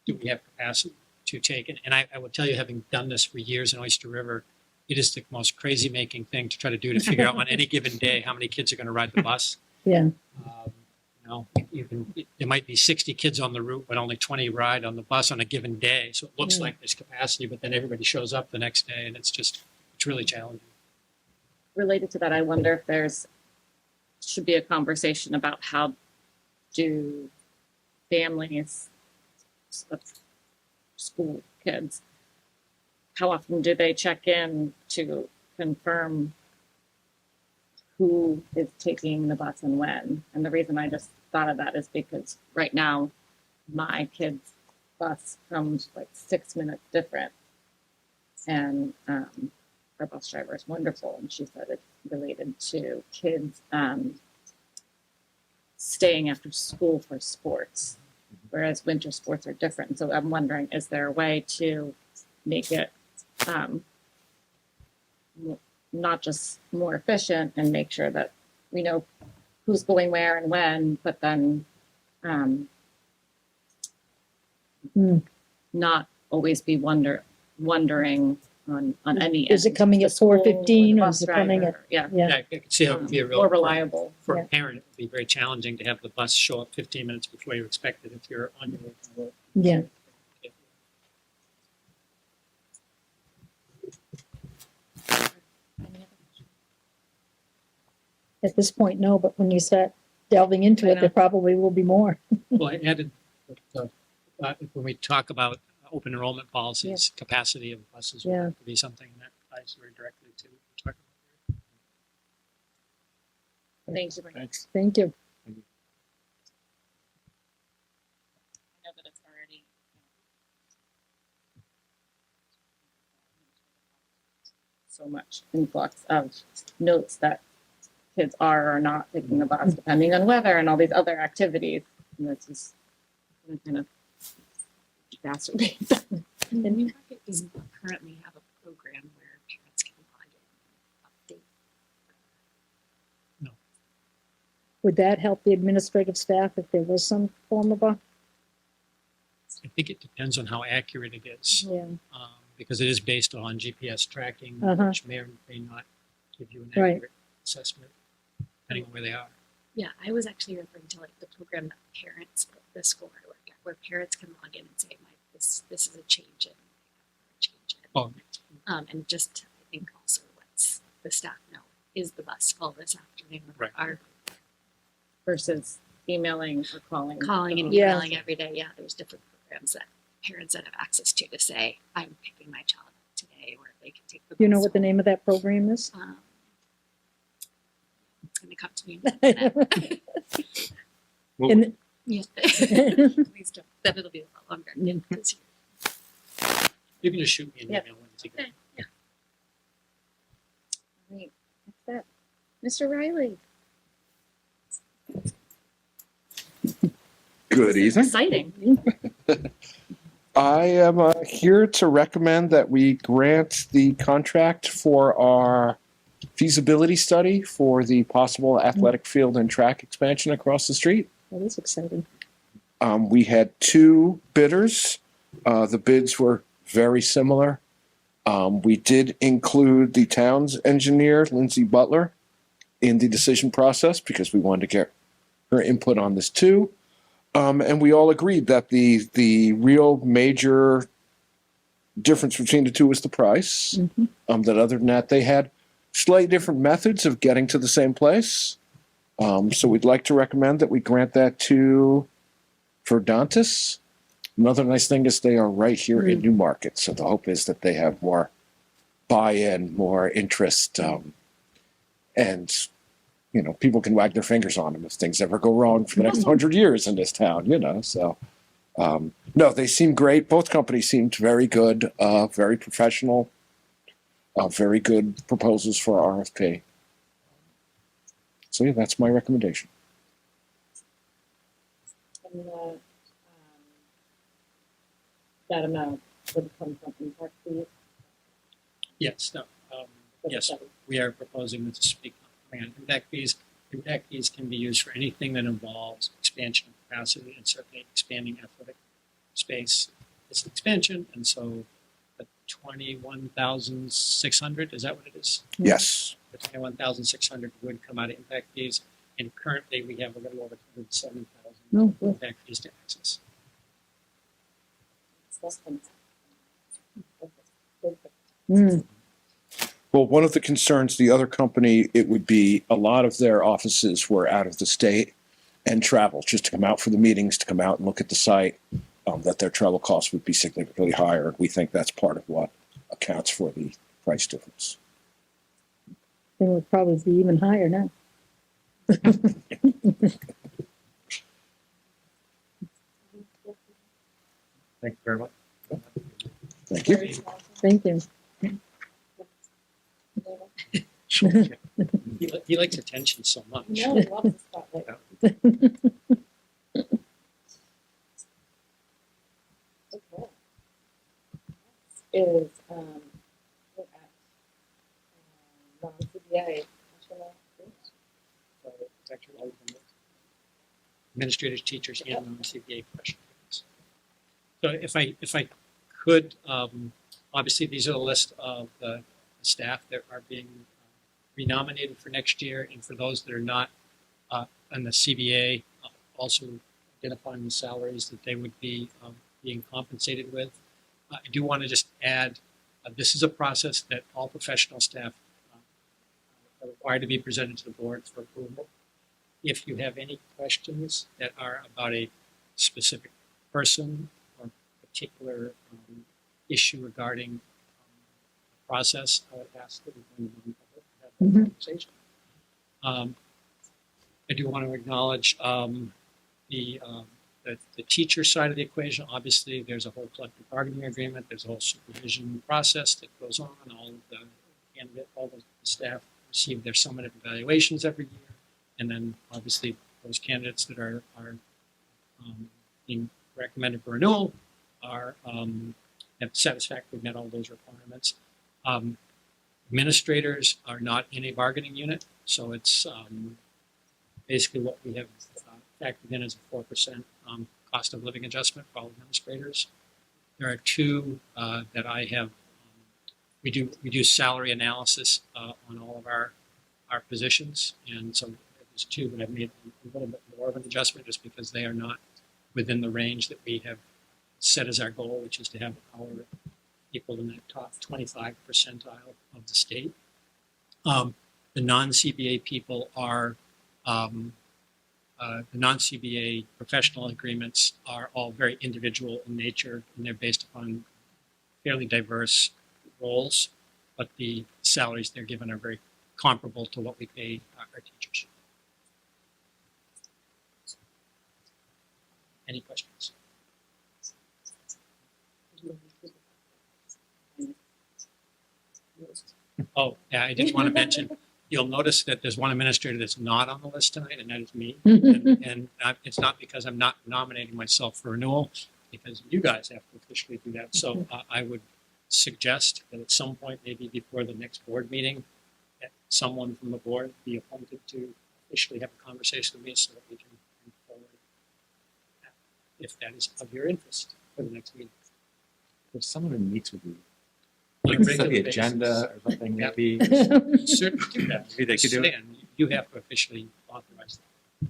do we have capacity to take? And I will tell you, having done this for years in Oyster River, it is the most crazy making thing to try to do to figure out on any given day how many kids are going to ride the bus. Yeah. There might be 60 kids on the route, but only 20 ride on the bus on a given day. So it looks Yeah. like there's capacity, but then everybody shows up the next day, and it's really challenging. Related to that, I wonder if should be a conversation about how do families of school kids, how often do they check in to confirm who is taking the bus and when? And the reason I just thought of that is because right now my kid's bus comes like 6 minutes different. And our bus driver is wonderful, and she said it's related to kids staying after school for sports, whereas winter sports are different. So I'm wondering, is there a way to make it not just more efficient and make sure that we know who's going where and when, but then not always be wondering on any Is it end, coming the at school or the 4:15 or bus is it coming driver, at? yeah, Yeah, I could see how it would be a real more reliable. for Yeah. a parent. It would be very challenging to have the bus show up 15 minutes before you expect it if you're on your way to work. yeah. At this point, no, but when you start delving into I it, know. there probably will be more. Well, I added that, when we talk about open enrollment policies, capacity of buses will Yeah. have to be something that ties very directly to what we're talking about. Thanks. I Thanks. Thank you. know that it's already so much influx of notes that kids are or not taking the bus, depending on weather and all these other activities. And this is gonna kind of exacerbate that. And Newmarket doesn't currently have a program where parents can log in and update. Would that help the administrative staff if there was some form of a? I think it depends on how accurate it is, Yeah. because it is based on GPS tracking, Uh-huh. which may or may not give you an Right. accurate assessment, depending on where they are. Yeah, I was actually referring to like the program that parents at the school I work at, where parents can log in and say, this is a change in, Oh, and just I think also lets the staff know, is the bus full this afternoon? Right. Are Versus emailing or calling. calling and Yeah. emailing every day. Yeah, there's different programs that parents that have access to say, I'm picking my child up today, or they can take the bus. Do you know what the home. name of that program is? It's going to come to me in a minute. well, And Yeah. Please don't. Then it'll be a lot longer. Yeah. This year. you can just shoot me an Yeah. email when it's again. Yeah. Right. That's that. Mr. Riley. Good evening. Exciting. I am here to recommend that we grant the contract for our feasibility study for the possible athletic field and track expansion across the street. that is exciting. We had two bidders. The bids were very similar. We did include the town's engineer, Lindsay Butler, in the decision process because we wanted to get her input on this too. And we all agreed that the real major difference between the two was the price. That other than that, they had slightly different methods of getting to the same place. So we'd like to recommend that we grant that to Verdantis. Another nice thing is they are right here in Newmarket. So the hope is that they have more buy-in, more interest, and you know, people can wag their fingers on them if things ever go wrong for the next 100 years in this town, you know. So, no, they seem great. Both companies seemed very good, very professional, very good proposals for RFP. So, yeah, that's my recommendation. And that amount would come from impact fees. Yes, no, yes, we are proposing this to be coming on impact fees. Impact fees can be used for anything that involves expansion of capacity and certainly expanding athletic space. It's an expansion, and so the 21,600, is that what it is? Yes. The 21,600 would come out of impact fees, and currently we have a little over 207,000 Oh, good. impact fees to access. It's less than. Mm. Well, one of the concerns, the other company, it would be a lot of their offices were out of the state and travel just to come out for the meetings, to come out and look at the site, that their travel costs would be significantly higher. We think that's part of what accounts for the price difference. It would probably be even higher now. Thank you very much. Thank you. Thank you. He likes attention so much. No, I love the spotlight. Okay. Is, we're at, non-CBA national agreement. So it's actually all of them. Administrators, teachers, and non-CBA professionals. So if I could, obviously these are the list of the staff that are being renominated for next year, and for those that are not on the CBA, also identifying the salaries that they would be being compensated with. I do want to just add, this is a process that all professional staff are required to be presented to the board for approval. If you have any questions that are about a specific person or particular issue regarding the process, I would ask that we bring them in have that Mhm. conversation. I do want to acknowledge the teacher side of the equation. Obviously, there's a whole collective bargaining agreement. There's a whole supervision process that goes on. All of the candidate, all the staff receive their summative evaluations every year, and then obviously those candidates that are being recommended for renewal are have satisfactorily met all those requirements. Administrators are not in a bargaining unit, so it's basically what we have factored in as a 4% cost of living adjustment for all administrators. There are two that I have. We do salary analysis on all of our positions, and so there's two that I've made a little bit more of an adjustment just because they are not within the range that we have set as our goal, which is to have our people in that top 25 percentile of the state. The non-CBA people are the non-CBA professional agreements are all very individual in nature, and they're based upon fairly diverse roles, but the salaries they're given are very comparable to what we pay our teachers. Any questions? Oh, yeah, I just want to mention, you'll notice that there's one administrator that's not on the list tonight, and that is me. And it's not because I'm not nominating myself for renewal, because you guys have to officially do that. So I would suggest that at some point, maybe before the next board meeting, that someone from the board be appointed to officially have a conversation with me so that we can move forward, if that is of your interest for the next meeting. If someone who meets with you, On a like set the regular agenda basis. or something, Yeah. maybe. Certainly do that. Maybe they could do it. Stan, you have to officially authorize that.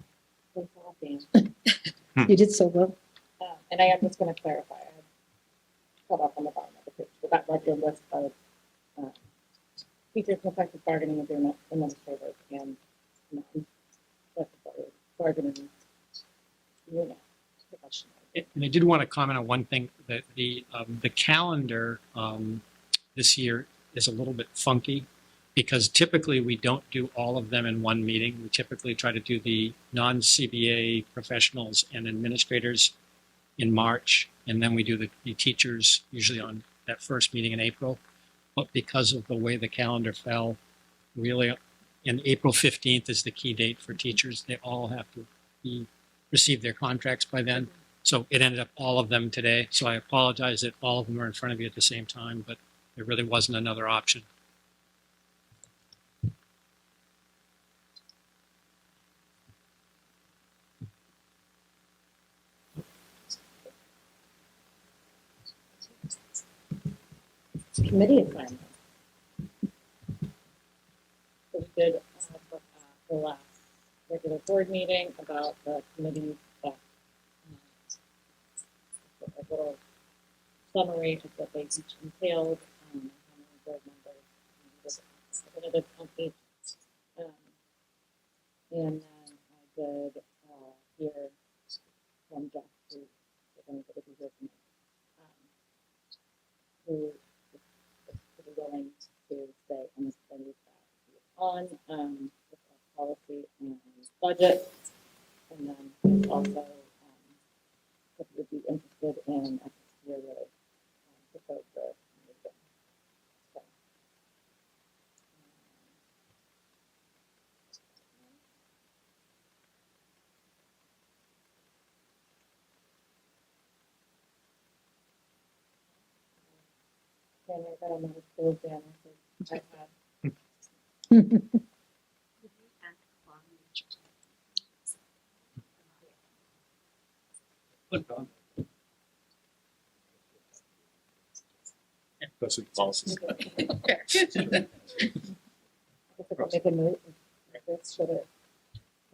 Thanks a lot, Dan. You did so well. And I am just going to clarify, I have cut off on the bottom of the page, but that regular list of teachers collective bargaining agreement, administrators, and non-collective bargaining unit professionals. And I did want to comment on one thing, that the calendar this year is a little bit funky, because typically we don't do all of them in one meeting. We typically try to do the non-CBA professionals and administrators in March, and then we do the teachers usually on that first meeting in April. But because of the way the calendar fell, really, and April 15th is the key date for teachers. They all have to receive their contracts by then. So it ended up all of them today. So I apologize that all of them are in front of you at the same time, but there really wasn't another option. Committee assignment. So we did the last regular board meeting about the committee stuff. A little summary of what they each entailed, how many board members, representative on each. And then I did hear from Jeff, who, if anybody who heard from him, who is pretty willing to stay on this committee on with our policy and budget. And then also if you would be interested in a year really propose the meeting. So, Put it on. That's what policies. Make a note of this, should it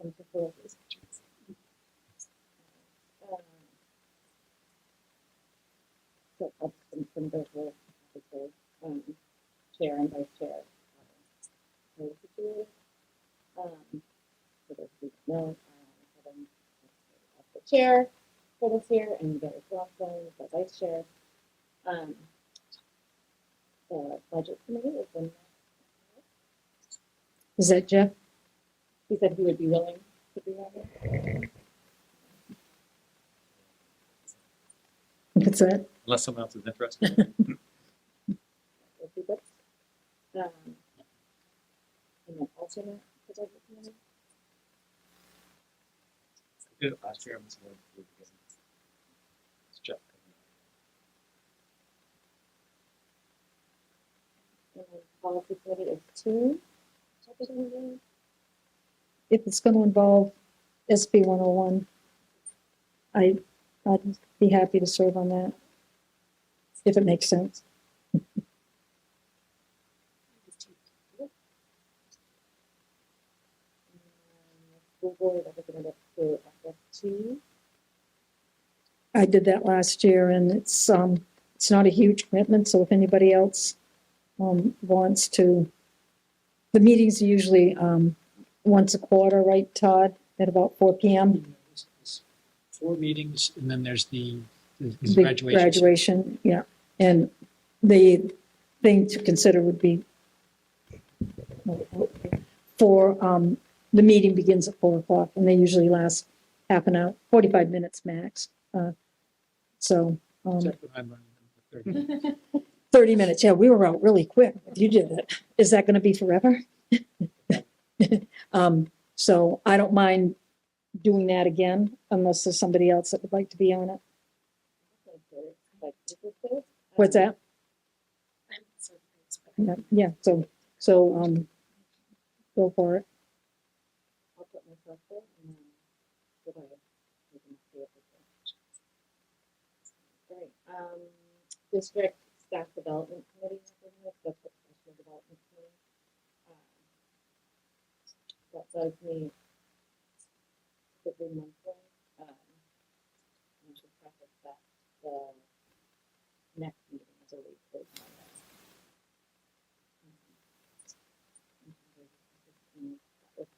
come to fruition. So, some visual, chair and vice chair. For those who don't know, Kevin is the chair for this year, and Gary Flosson is the vice chair. The budget committee is in. Is that Jeff? He said he would be willing to be on it. What's that? Unless someone else is interested. Would be good. And then alternate for budget committee. I did it last year. I'm just going to do it again. It's Jeff. And then policy committee is 2 representatives. If it's going to involve SB 101, I'd be happy to serve on that, if it makes sense. School board representative to FF2. I did that last year, and it's not a huge commitment, so if anybody else wants to, the meetings are usually once a quarter, right, Todd, at about 4 p.m.? There's 4 meetings, and then there's the Big graduation. Graduation, yeah. And the thing to consider would be the meeting begins at 4 o'clock, and they usually last half an hour, 45 minutes max. So Except when I'm running them for 30. 30 minutes, yeah, we were out really quick. If you did it, is that going to be forever? So I don't mind doing that again, unless there's somebody else that would like to be on it. What's that? I'm so curious, but Yeah, so go for it. I'll put myself there and then would I we can see if we can. Great. District staff development committee, that's the professional development committee. That does meet every monthly. I should preface that the next meeting is a week is Monday.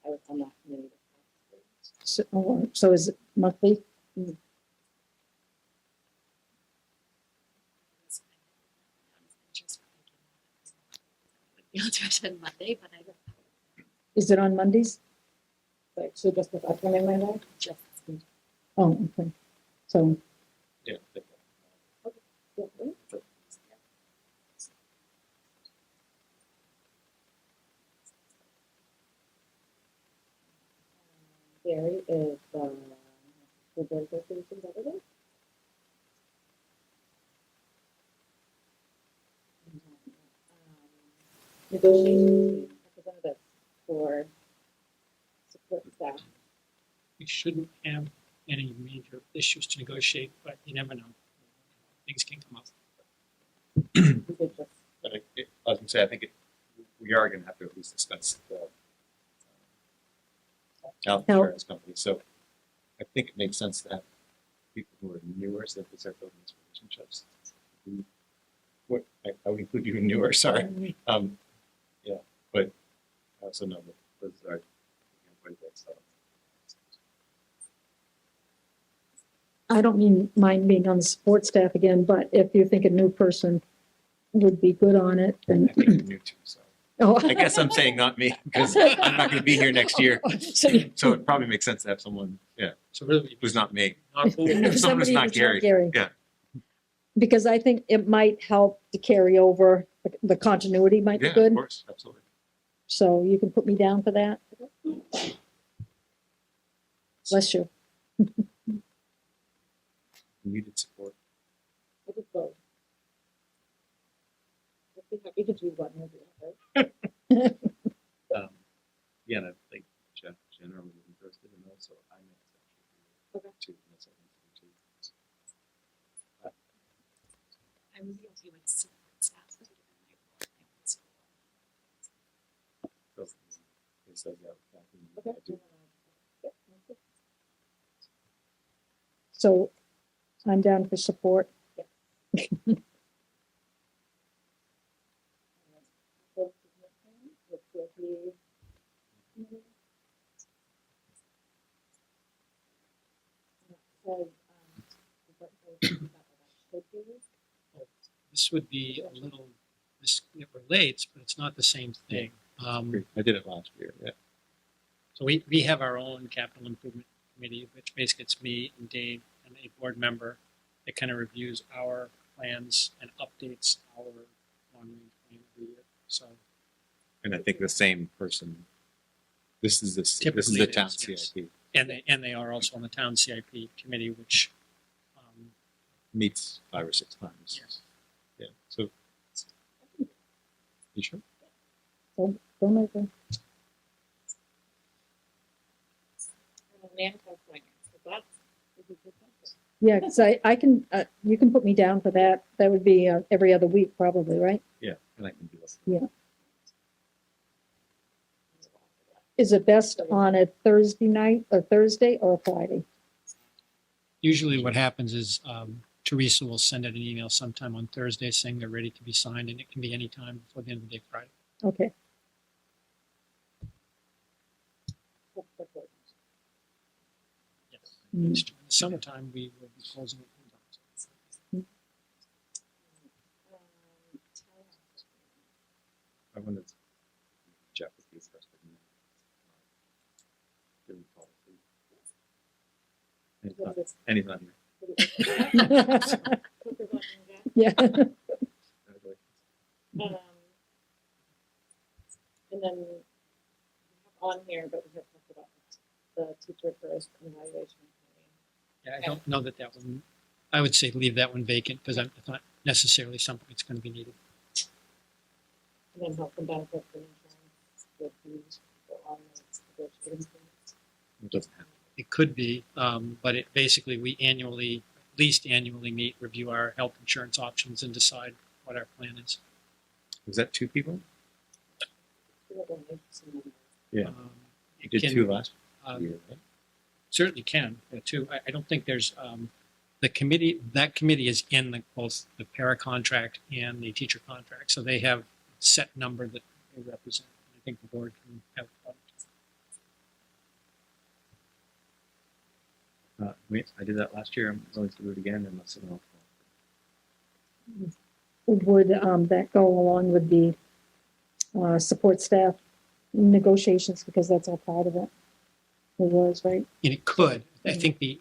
I was on that committee this past week. So is it monthly? just I would be able to attend Monday, but I don't Is it on Mondays? Like, so just with upcoming Monday? just. Oh, okay. So, Yeah. Gary is the board association representative. Negotiation representative for support staff. We shouldn't have any major issues to negotiate, but you never know. Things can come up. We could just But I was going to say, I think we are going to have to at least discuss the health insurance company. So I think it makes sense to have people who are newer, so that they start building these relationships. I would include you in newer, sorry. Yeah, but I also know that those are quite a bit, so. I don't mind being on the support staff again, but if you think a new person would be good on it, I then. think you're new too, so. Oh. I guess I'm saying not me, because I'm not going to be here next year. So you- So it probably makes sense to have someone, So really, who's not me. not who- Someone who's somebody not who's Gary. Yeah. Because I think it might help to carry over, the continuity might be Yeah, of good. course, absolutely. So you can put me down for that. Bless you. Needed support. I just vote. You could do one every other. Yeah, and I think Jeff generally is interested in those, so I may actually do two. And that's what I'm doing too. I would be okay with support staff, but given my role, I would support. So, it says that. Okay. I do. So I'm down for support. This would be a little, it relates, but it's not the same thing. I did it last year. Yeah. So we have our own capital improvement committee, which basically it's me and Dave and a board member that kind of reviews our plans and updates our long-range plan every year. So And I think the same person. This is this is Typically the it town is, yes. CIP and they are also on the town CIP committee, which meets 5 or 6 times. yes. Yeah. So you sure? Don't over. Yeah, because I can, you can put me down for that. That would be every other week probably, right? Yeah, and I can do this. Yeah. Is it best on a Thursday night, or Thursday or a Friday? Usually what happens is Teresa will send out an email sometime on Thursday saying they're ready to be signed, and it can be any time before the end of the day Friday. Okay. Yes. Mm. In the summertime, we will be closing it. I wanted Jeff would be interested in doing policy. And he's not here. Yeah. Congratulations. And then we have on here, but we have talked about the teacher first evaluation. Yeah, I don't know that one, I would say leave that one vacant because it's not necessarily something that's going to be needed. And then health and benefits and insurance would be on the negotiating. It doesn't have. It could be, but it basically, we annually, at least annually meet, review our health insurance options and decide what our plan is. Was that 2 people? Yeah. You It did can- 2 last um, year, right? Certainly can, too. I don't think there's, the committee, that committee is in both the para contract and the teacher contract. So they have a set number that they represent. I think the board can have. I did that last year. I'm going to do it again unless someone else Would that go along with the support staff negotiations, because that's all part of it? It was, right? And it could. I think the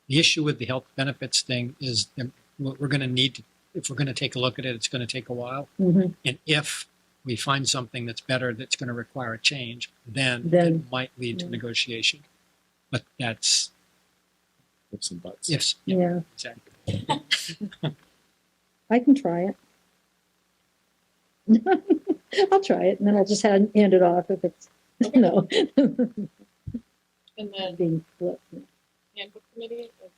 issue with the health benefits thing is that what we're going to need to, if we're going to take a look at it, it's going to take a while. Mm-hmm. And if we find something that's better, that's going to require a change, then Then- it might lead to yeah. negotiation. But that's ifs and buts. ifs. Yeah, Exactly. I can try it. I'll try it, and then I'll just hand it off if it's, no. And then Being flipped. handbook committee is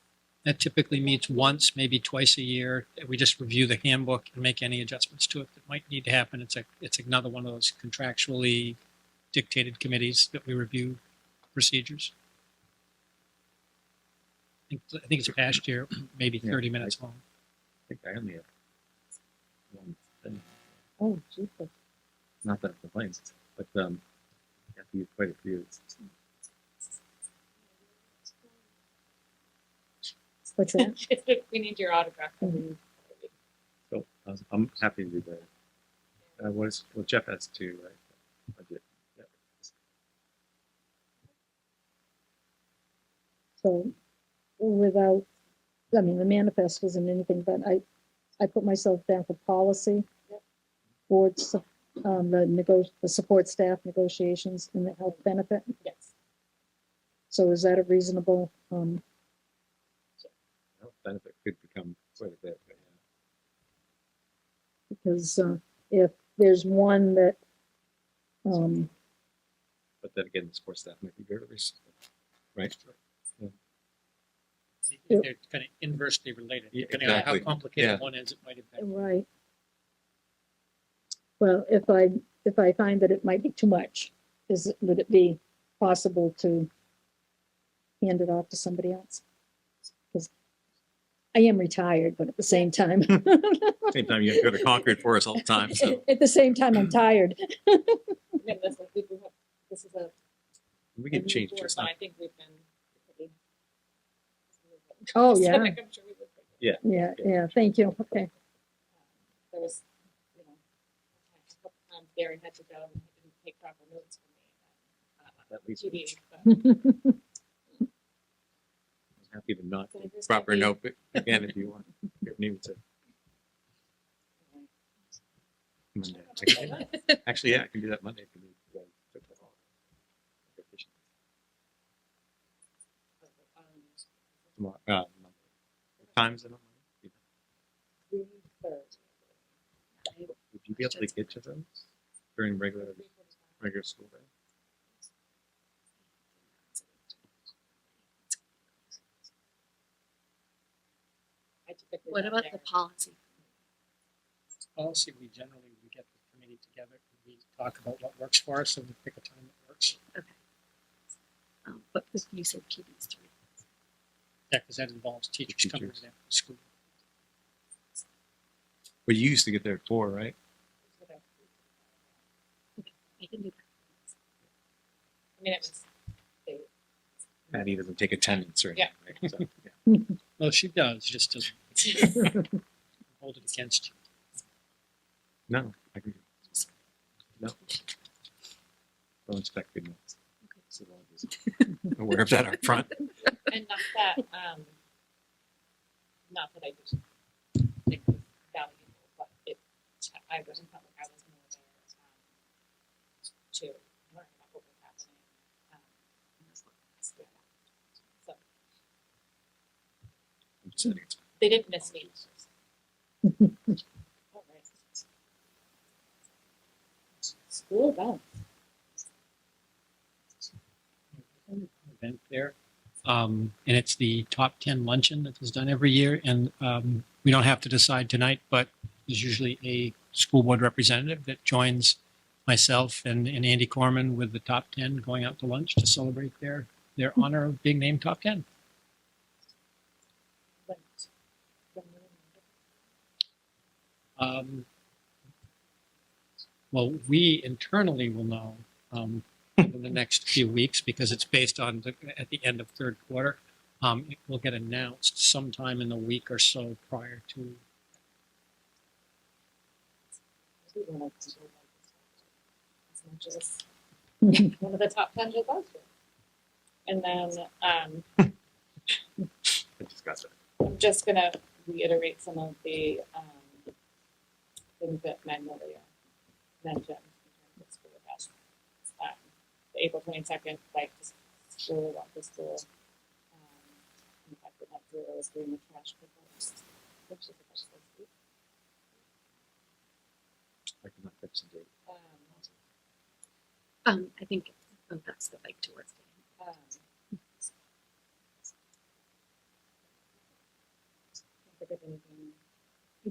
That typically meets once, maybe twice a year. We just review the handbook and make any adjustments to it that might need to happen. It's another one of those contractually dictated committees that we review procedures. I think it's past year, maybe Yeah, 30 minutes long. I think I only have one thing. Oh, Jesus. Not that it complains, but you have to use quite a few. What's that? we need your autograph. Mhm. So I'm happy to do that. Well, Jeff has 2, right? Budget. Yep. So without, I mean, the manifest isn't anything, but I put myself down for policy, boards, the support staff negotiations and the health benefit. Yes. So is that a reasonable, Health benefit could become quite a bit. But because if there's one that, But then again, the sports staff might be very, right? They're kind of inversely related. Yeah, Depending on exactly. how complicated Yeah. one is, it might impact. right. Well, if I find that it might be too much, would it be possible to hand it off to somebody else? Because I am retired, but at the same time. Same time, you have to go to Concord for us all the time, so. At the same time, I'm tired. I mean, this is a. We can change board, just but now. I think we've been pretty. Oh, yeah. I'm sure we would. Yeah, thank you. Okay. There was, you know, a couple times Gary had to go and he didn't take proper notes for me. That leads Two me. meetings, but I'm happy to not So take there's proper gonna note, but again, if you want, you need to. Monday. Actually, yeah, I can do that Monday if you need. Tomorrow, Monday. What time's it on Monday? 3:30. Would you be able to get to those during regular school day? I typically What don't about dare. the policy? Policy, we get the committee together, and we talk about what works for us, and we pick a time that works. Okay. But you said PB's 3. Yeah, because that involves teachers coming Teachers. in after school. Well, you used to get there at 4, right? I can do that. I mean, it was. Patty doesn't take attendance or anything, right? So, yeah. Well, she does, just doesn't hold it against you. No, I can. No. Don't expect good notes. So long as I'm aware of that up front. And not that I just think it was valuable, but I wasn't felt like I was more there to learn about what was happening. Yeah. So I'm just saying it's they didn't miss me. All right. School events. Event there. And it's the top 10 luncheon that is done every year. And we don't have to decide tonight, but there's usually a school board representative that joins myself and Andy Corman with the top 10 going out to lunch to celebrate their honor of being named top 10. Well, we internally will know in the next few weeks because it's based on at the end of third quarter. It will get announced sometime in a week or so prior to. As much as one of the top 10 did last year. And then I just got that. I'm just going to reiterate some of the things that Magnolia mentioned in terms of school events. The April 22nd, like the school, walk the school. In fact, we went through those doing the trash pickups, which is the first week. I cannot fix the date. I think that's the bike to work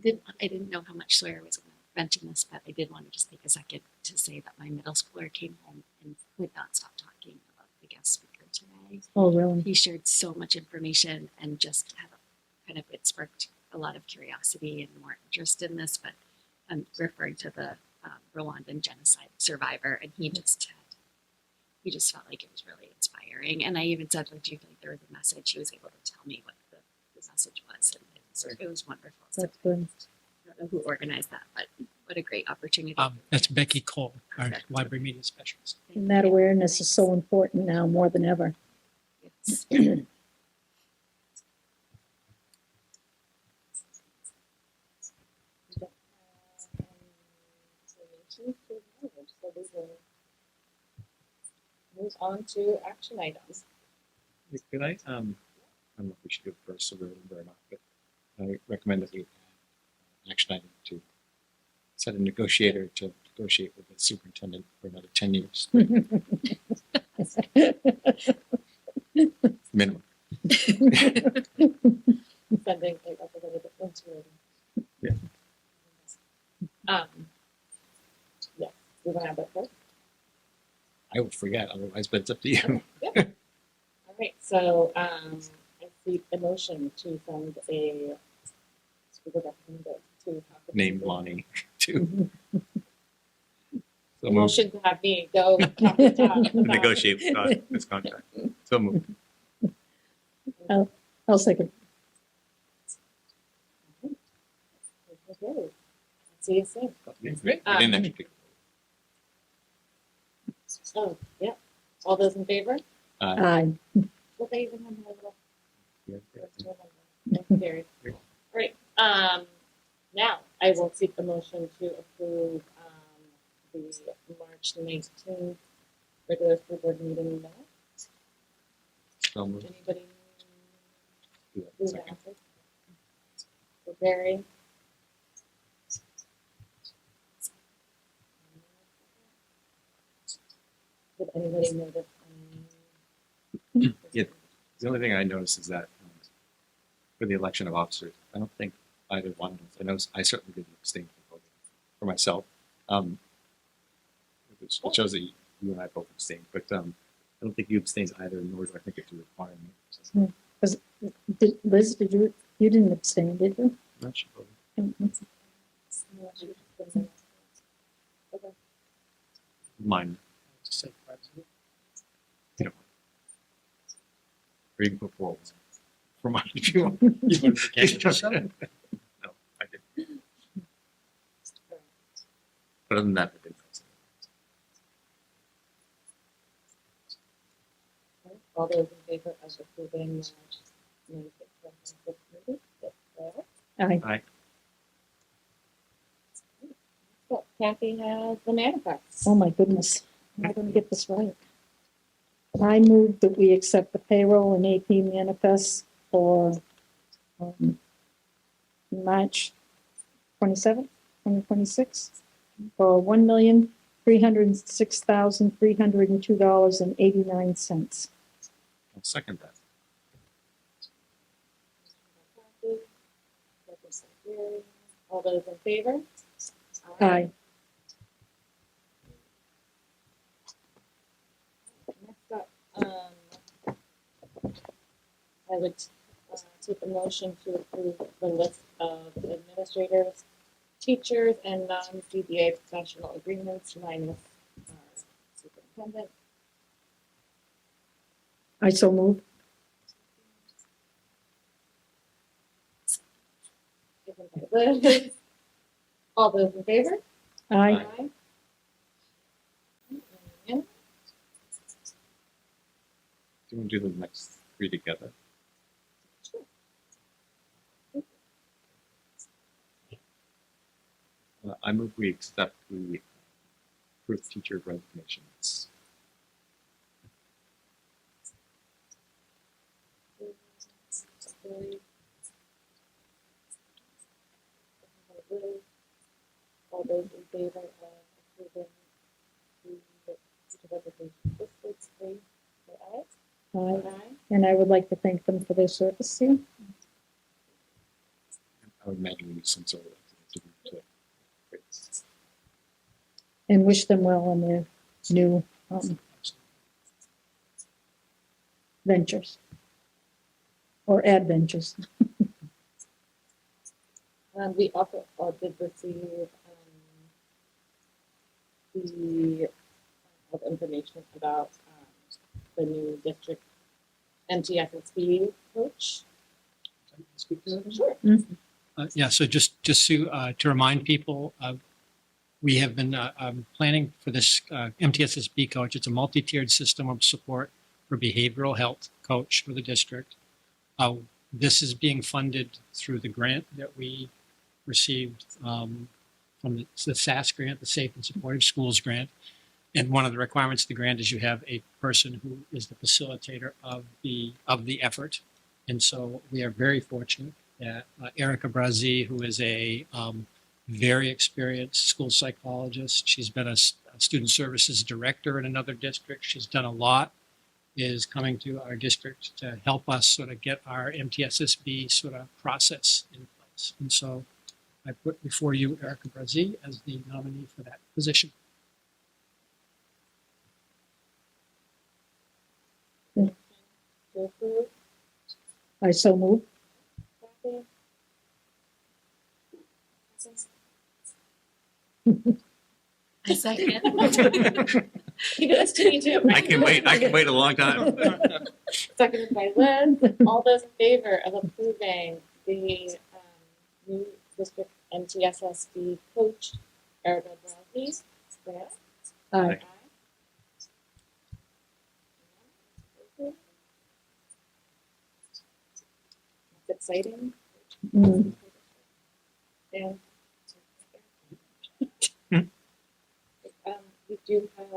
day. I didn't know how much Sawyer was going to mention this, but I did want to just take a second to say that my middle schooler came home and would not stop talking about the guest speaker today. Oh, really? He shared so much information and just had it sparked a lot of curiosity and more interest in this, but I'm referring to the Rwandan genocide survivor, and he just felt like it was really inspiring. And I even said, like, through the message, he was able to tell me what the message was, and it was wonderful. So That's good. I don't know who organized that, but what a great opportunity. That's Becky Cole, our library media specialist. And that awareness is so important now more than ever. Yes. So we will move on to action items. Could I don't know if we should do it first so we remember or not, but I recommend that we add action item 2. Set a negotiator to negotiate with the superintendent for another 10 years minimum. Sending a representative into it. Yeah. Yeah, we want to have that first. I would forget otherwise, but it's up to you. All right, so I seek a motion to send a school representative to talk about Name the- Lonnie too. A So move motion to have me go talk to Tom to about- negotiate this contract. So move. I'll second. Okay. See you soon. I didn't actually pick. Oh, yeah. All those in favor? Aye. Well, they even have a little. Yeah. Carried. All right, now I will seek the motion to approve, the March 19th regular school board meeting minutes. So move. Anybody? Do do that that? second. For Barry? Did anybody notice? Yeah. The only thing I noticed is that for the election of officers, I don't think either one of us, I know I certainly didn't abstain from voting for myself. It shows that you and I both abstained, but I don't think you abstained either, nor do I think it's a requirement. So, Liz, you didn't abstain, did you? I'm not sure. Okay. Mine. Just say president. You know. Or you can put forward for mine if you want. No, I didn't. But other than that, I didn't. All those in favor of approving March 19th, 2026 meeting? Aye. So Kathy has the manifests. Oh, my goodness. Am I going to get this right? I move that we accept the payroll and AP manifests for March 27th, 2026 for $1,306,302.89. I'll second that. All those in favor? Aye. Next up, I would take a motion to approve the list of administrators, teachers, and non-CBA professional agreements minus superintendent. I so move. Given by Liz. All those in favor? Aye. And Do you want to do the next three together? I move we accept the approved teacher resignations. all those in favor of approving the teacher resignations listed, please say aye. Aye. Aye. And I would like to thank them for their service here. I would imagine we need some sort of to And wish them well on their new ventures or adventures. We also did receive the information about the new District MTSS-B Coach. Speak to that? Sure. Yeah, so just to remind people, we have been planning for this MTSS-B Coach. It's a multi-tiered system of support for behavioral health coach for the district. This is being funded through the grant that we received from the SAS grant, the Safe and Supportive Schools grant. And one of the requirements of the grant is you have a person who is the facilitator of the effort. And so we are very fortunate that Erica Brazzi, who is a very experienced school psychologist. She's been a student services director in another district. She's done a lot, is coming to our district to help us sort of get our MTSS-B sort of process in place. And so I put before you Erica Brazzi as the nominee for that position. I so move. I second. You guys do need to. I can wait a long time. Seconded by Liz. All those in favor of approving the new district MTSS-B coach, Erica Brazzi, say aye. Aye. It's exciting. Mm. And we do have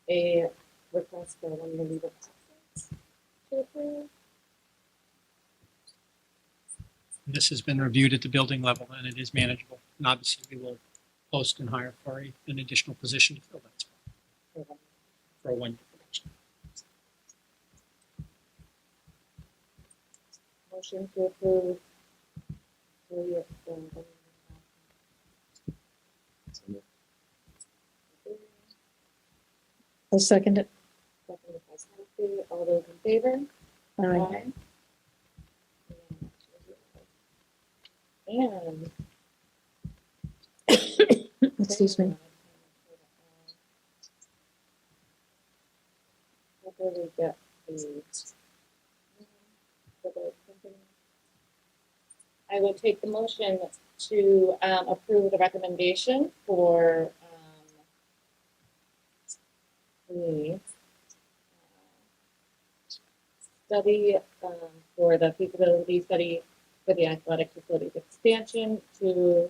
a request for one leave of absence to approve. This has been reviewed at the building level and it is manageable. And obviously we will post and hire for an additional position to fill that spot for a one-year position. Motion to approve. I'll second it. Seconded by Kathy. All those in favor? Aye. And. Excuse me. Whether we get the. I will take the motion to approve the recommendation for the study for the feasibility study for the athletic facilities expansion to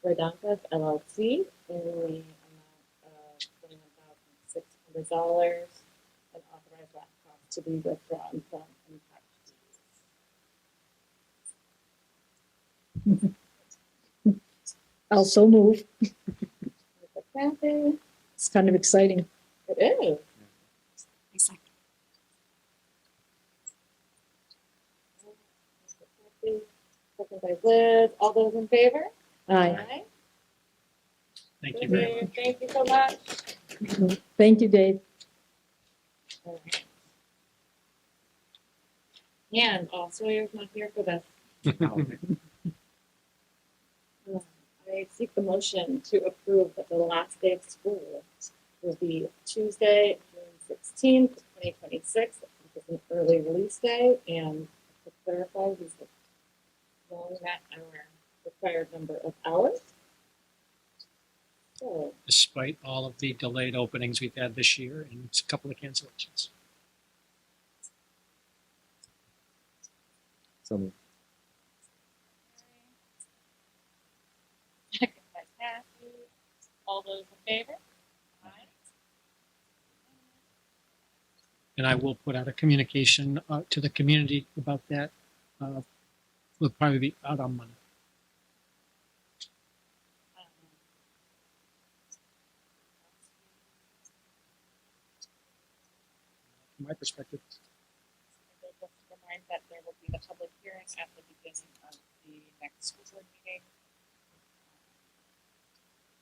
Redankas LLC in the amount of $21,600 and authorize that cost to be withdrawn from impact fees. Also move. Kathy, It's kind of exciting. it is. I second. Second by Liz. All those in favor? Aye. Thank you very much. Thank you so much. Thank you, Dave. And Sawyer's not here for this. I seek the motion to approve that the last day of school will be Tuesday, June 16th, 2026. Which is an early release day, and to clarify, we've long met our required number of hours. So, Despite all of the delayed openings we've had this year and a couple of cancellations. So second by Kathy. All those in favor? Aye. And I will put out a communication to the community about that. Will probably be out on Monday. From my perspective, Just remind that there will be the public hearing at the beginning of the next school board meeting.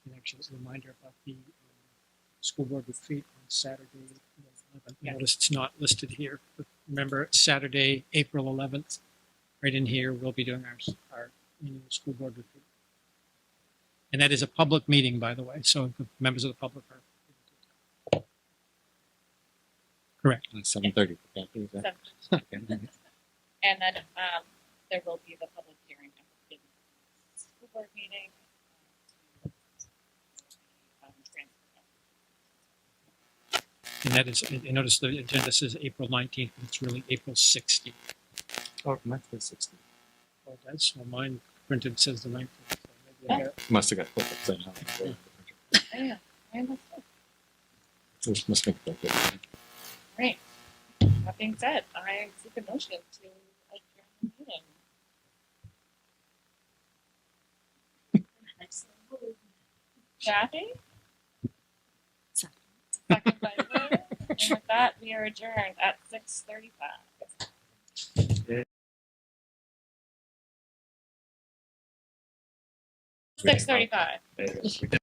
and actually a reminder about the school board retreat on Saturday, the 11th. Yeah. Notice it's not listed here, but remember Saturday, April 11th, right in here, we'll be doing our annual school board retreat. And that is a public meeting, by the way, so the members of the public are. Correct. 7:30. Kathy, is that- okay. And then there will be the public hearing at the beginning of the school board meeting. And that is, and notice the agenda says April 19th, but it's really April 16th. Oh, mine's the 16th. Oh, that's, well, mine printed says the 19th. So maybe I got- Must have got flipped upside down. Yeah, I understand. This must make that good. Great. That being said, I seek a motion to adjourn the meeting. Kathy? Second. Second by Liz. And with that, we are adjourned at 6:35. 6:35.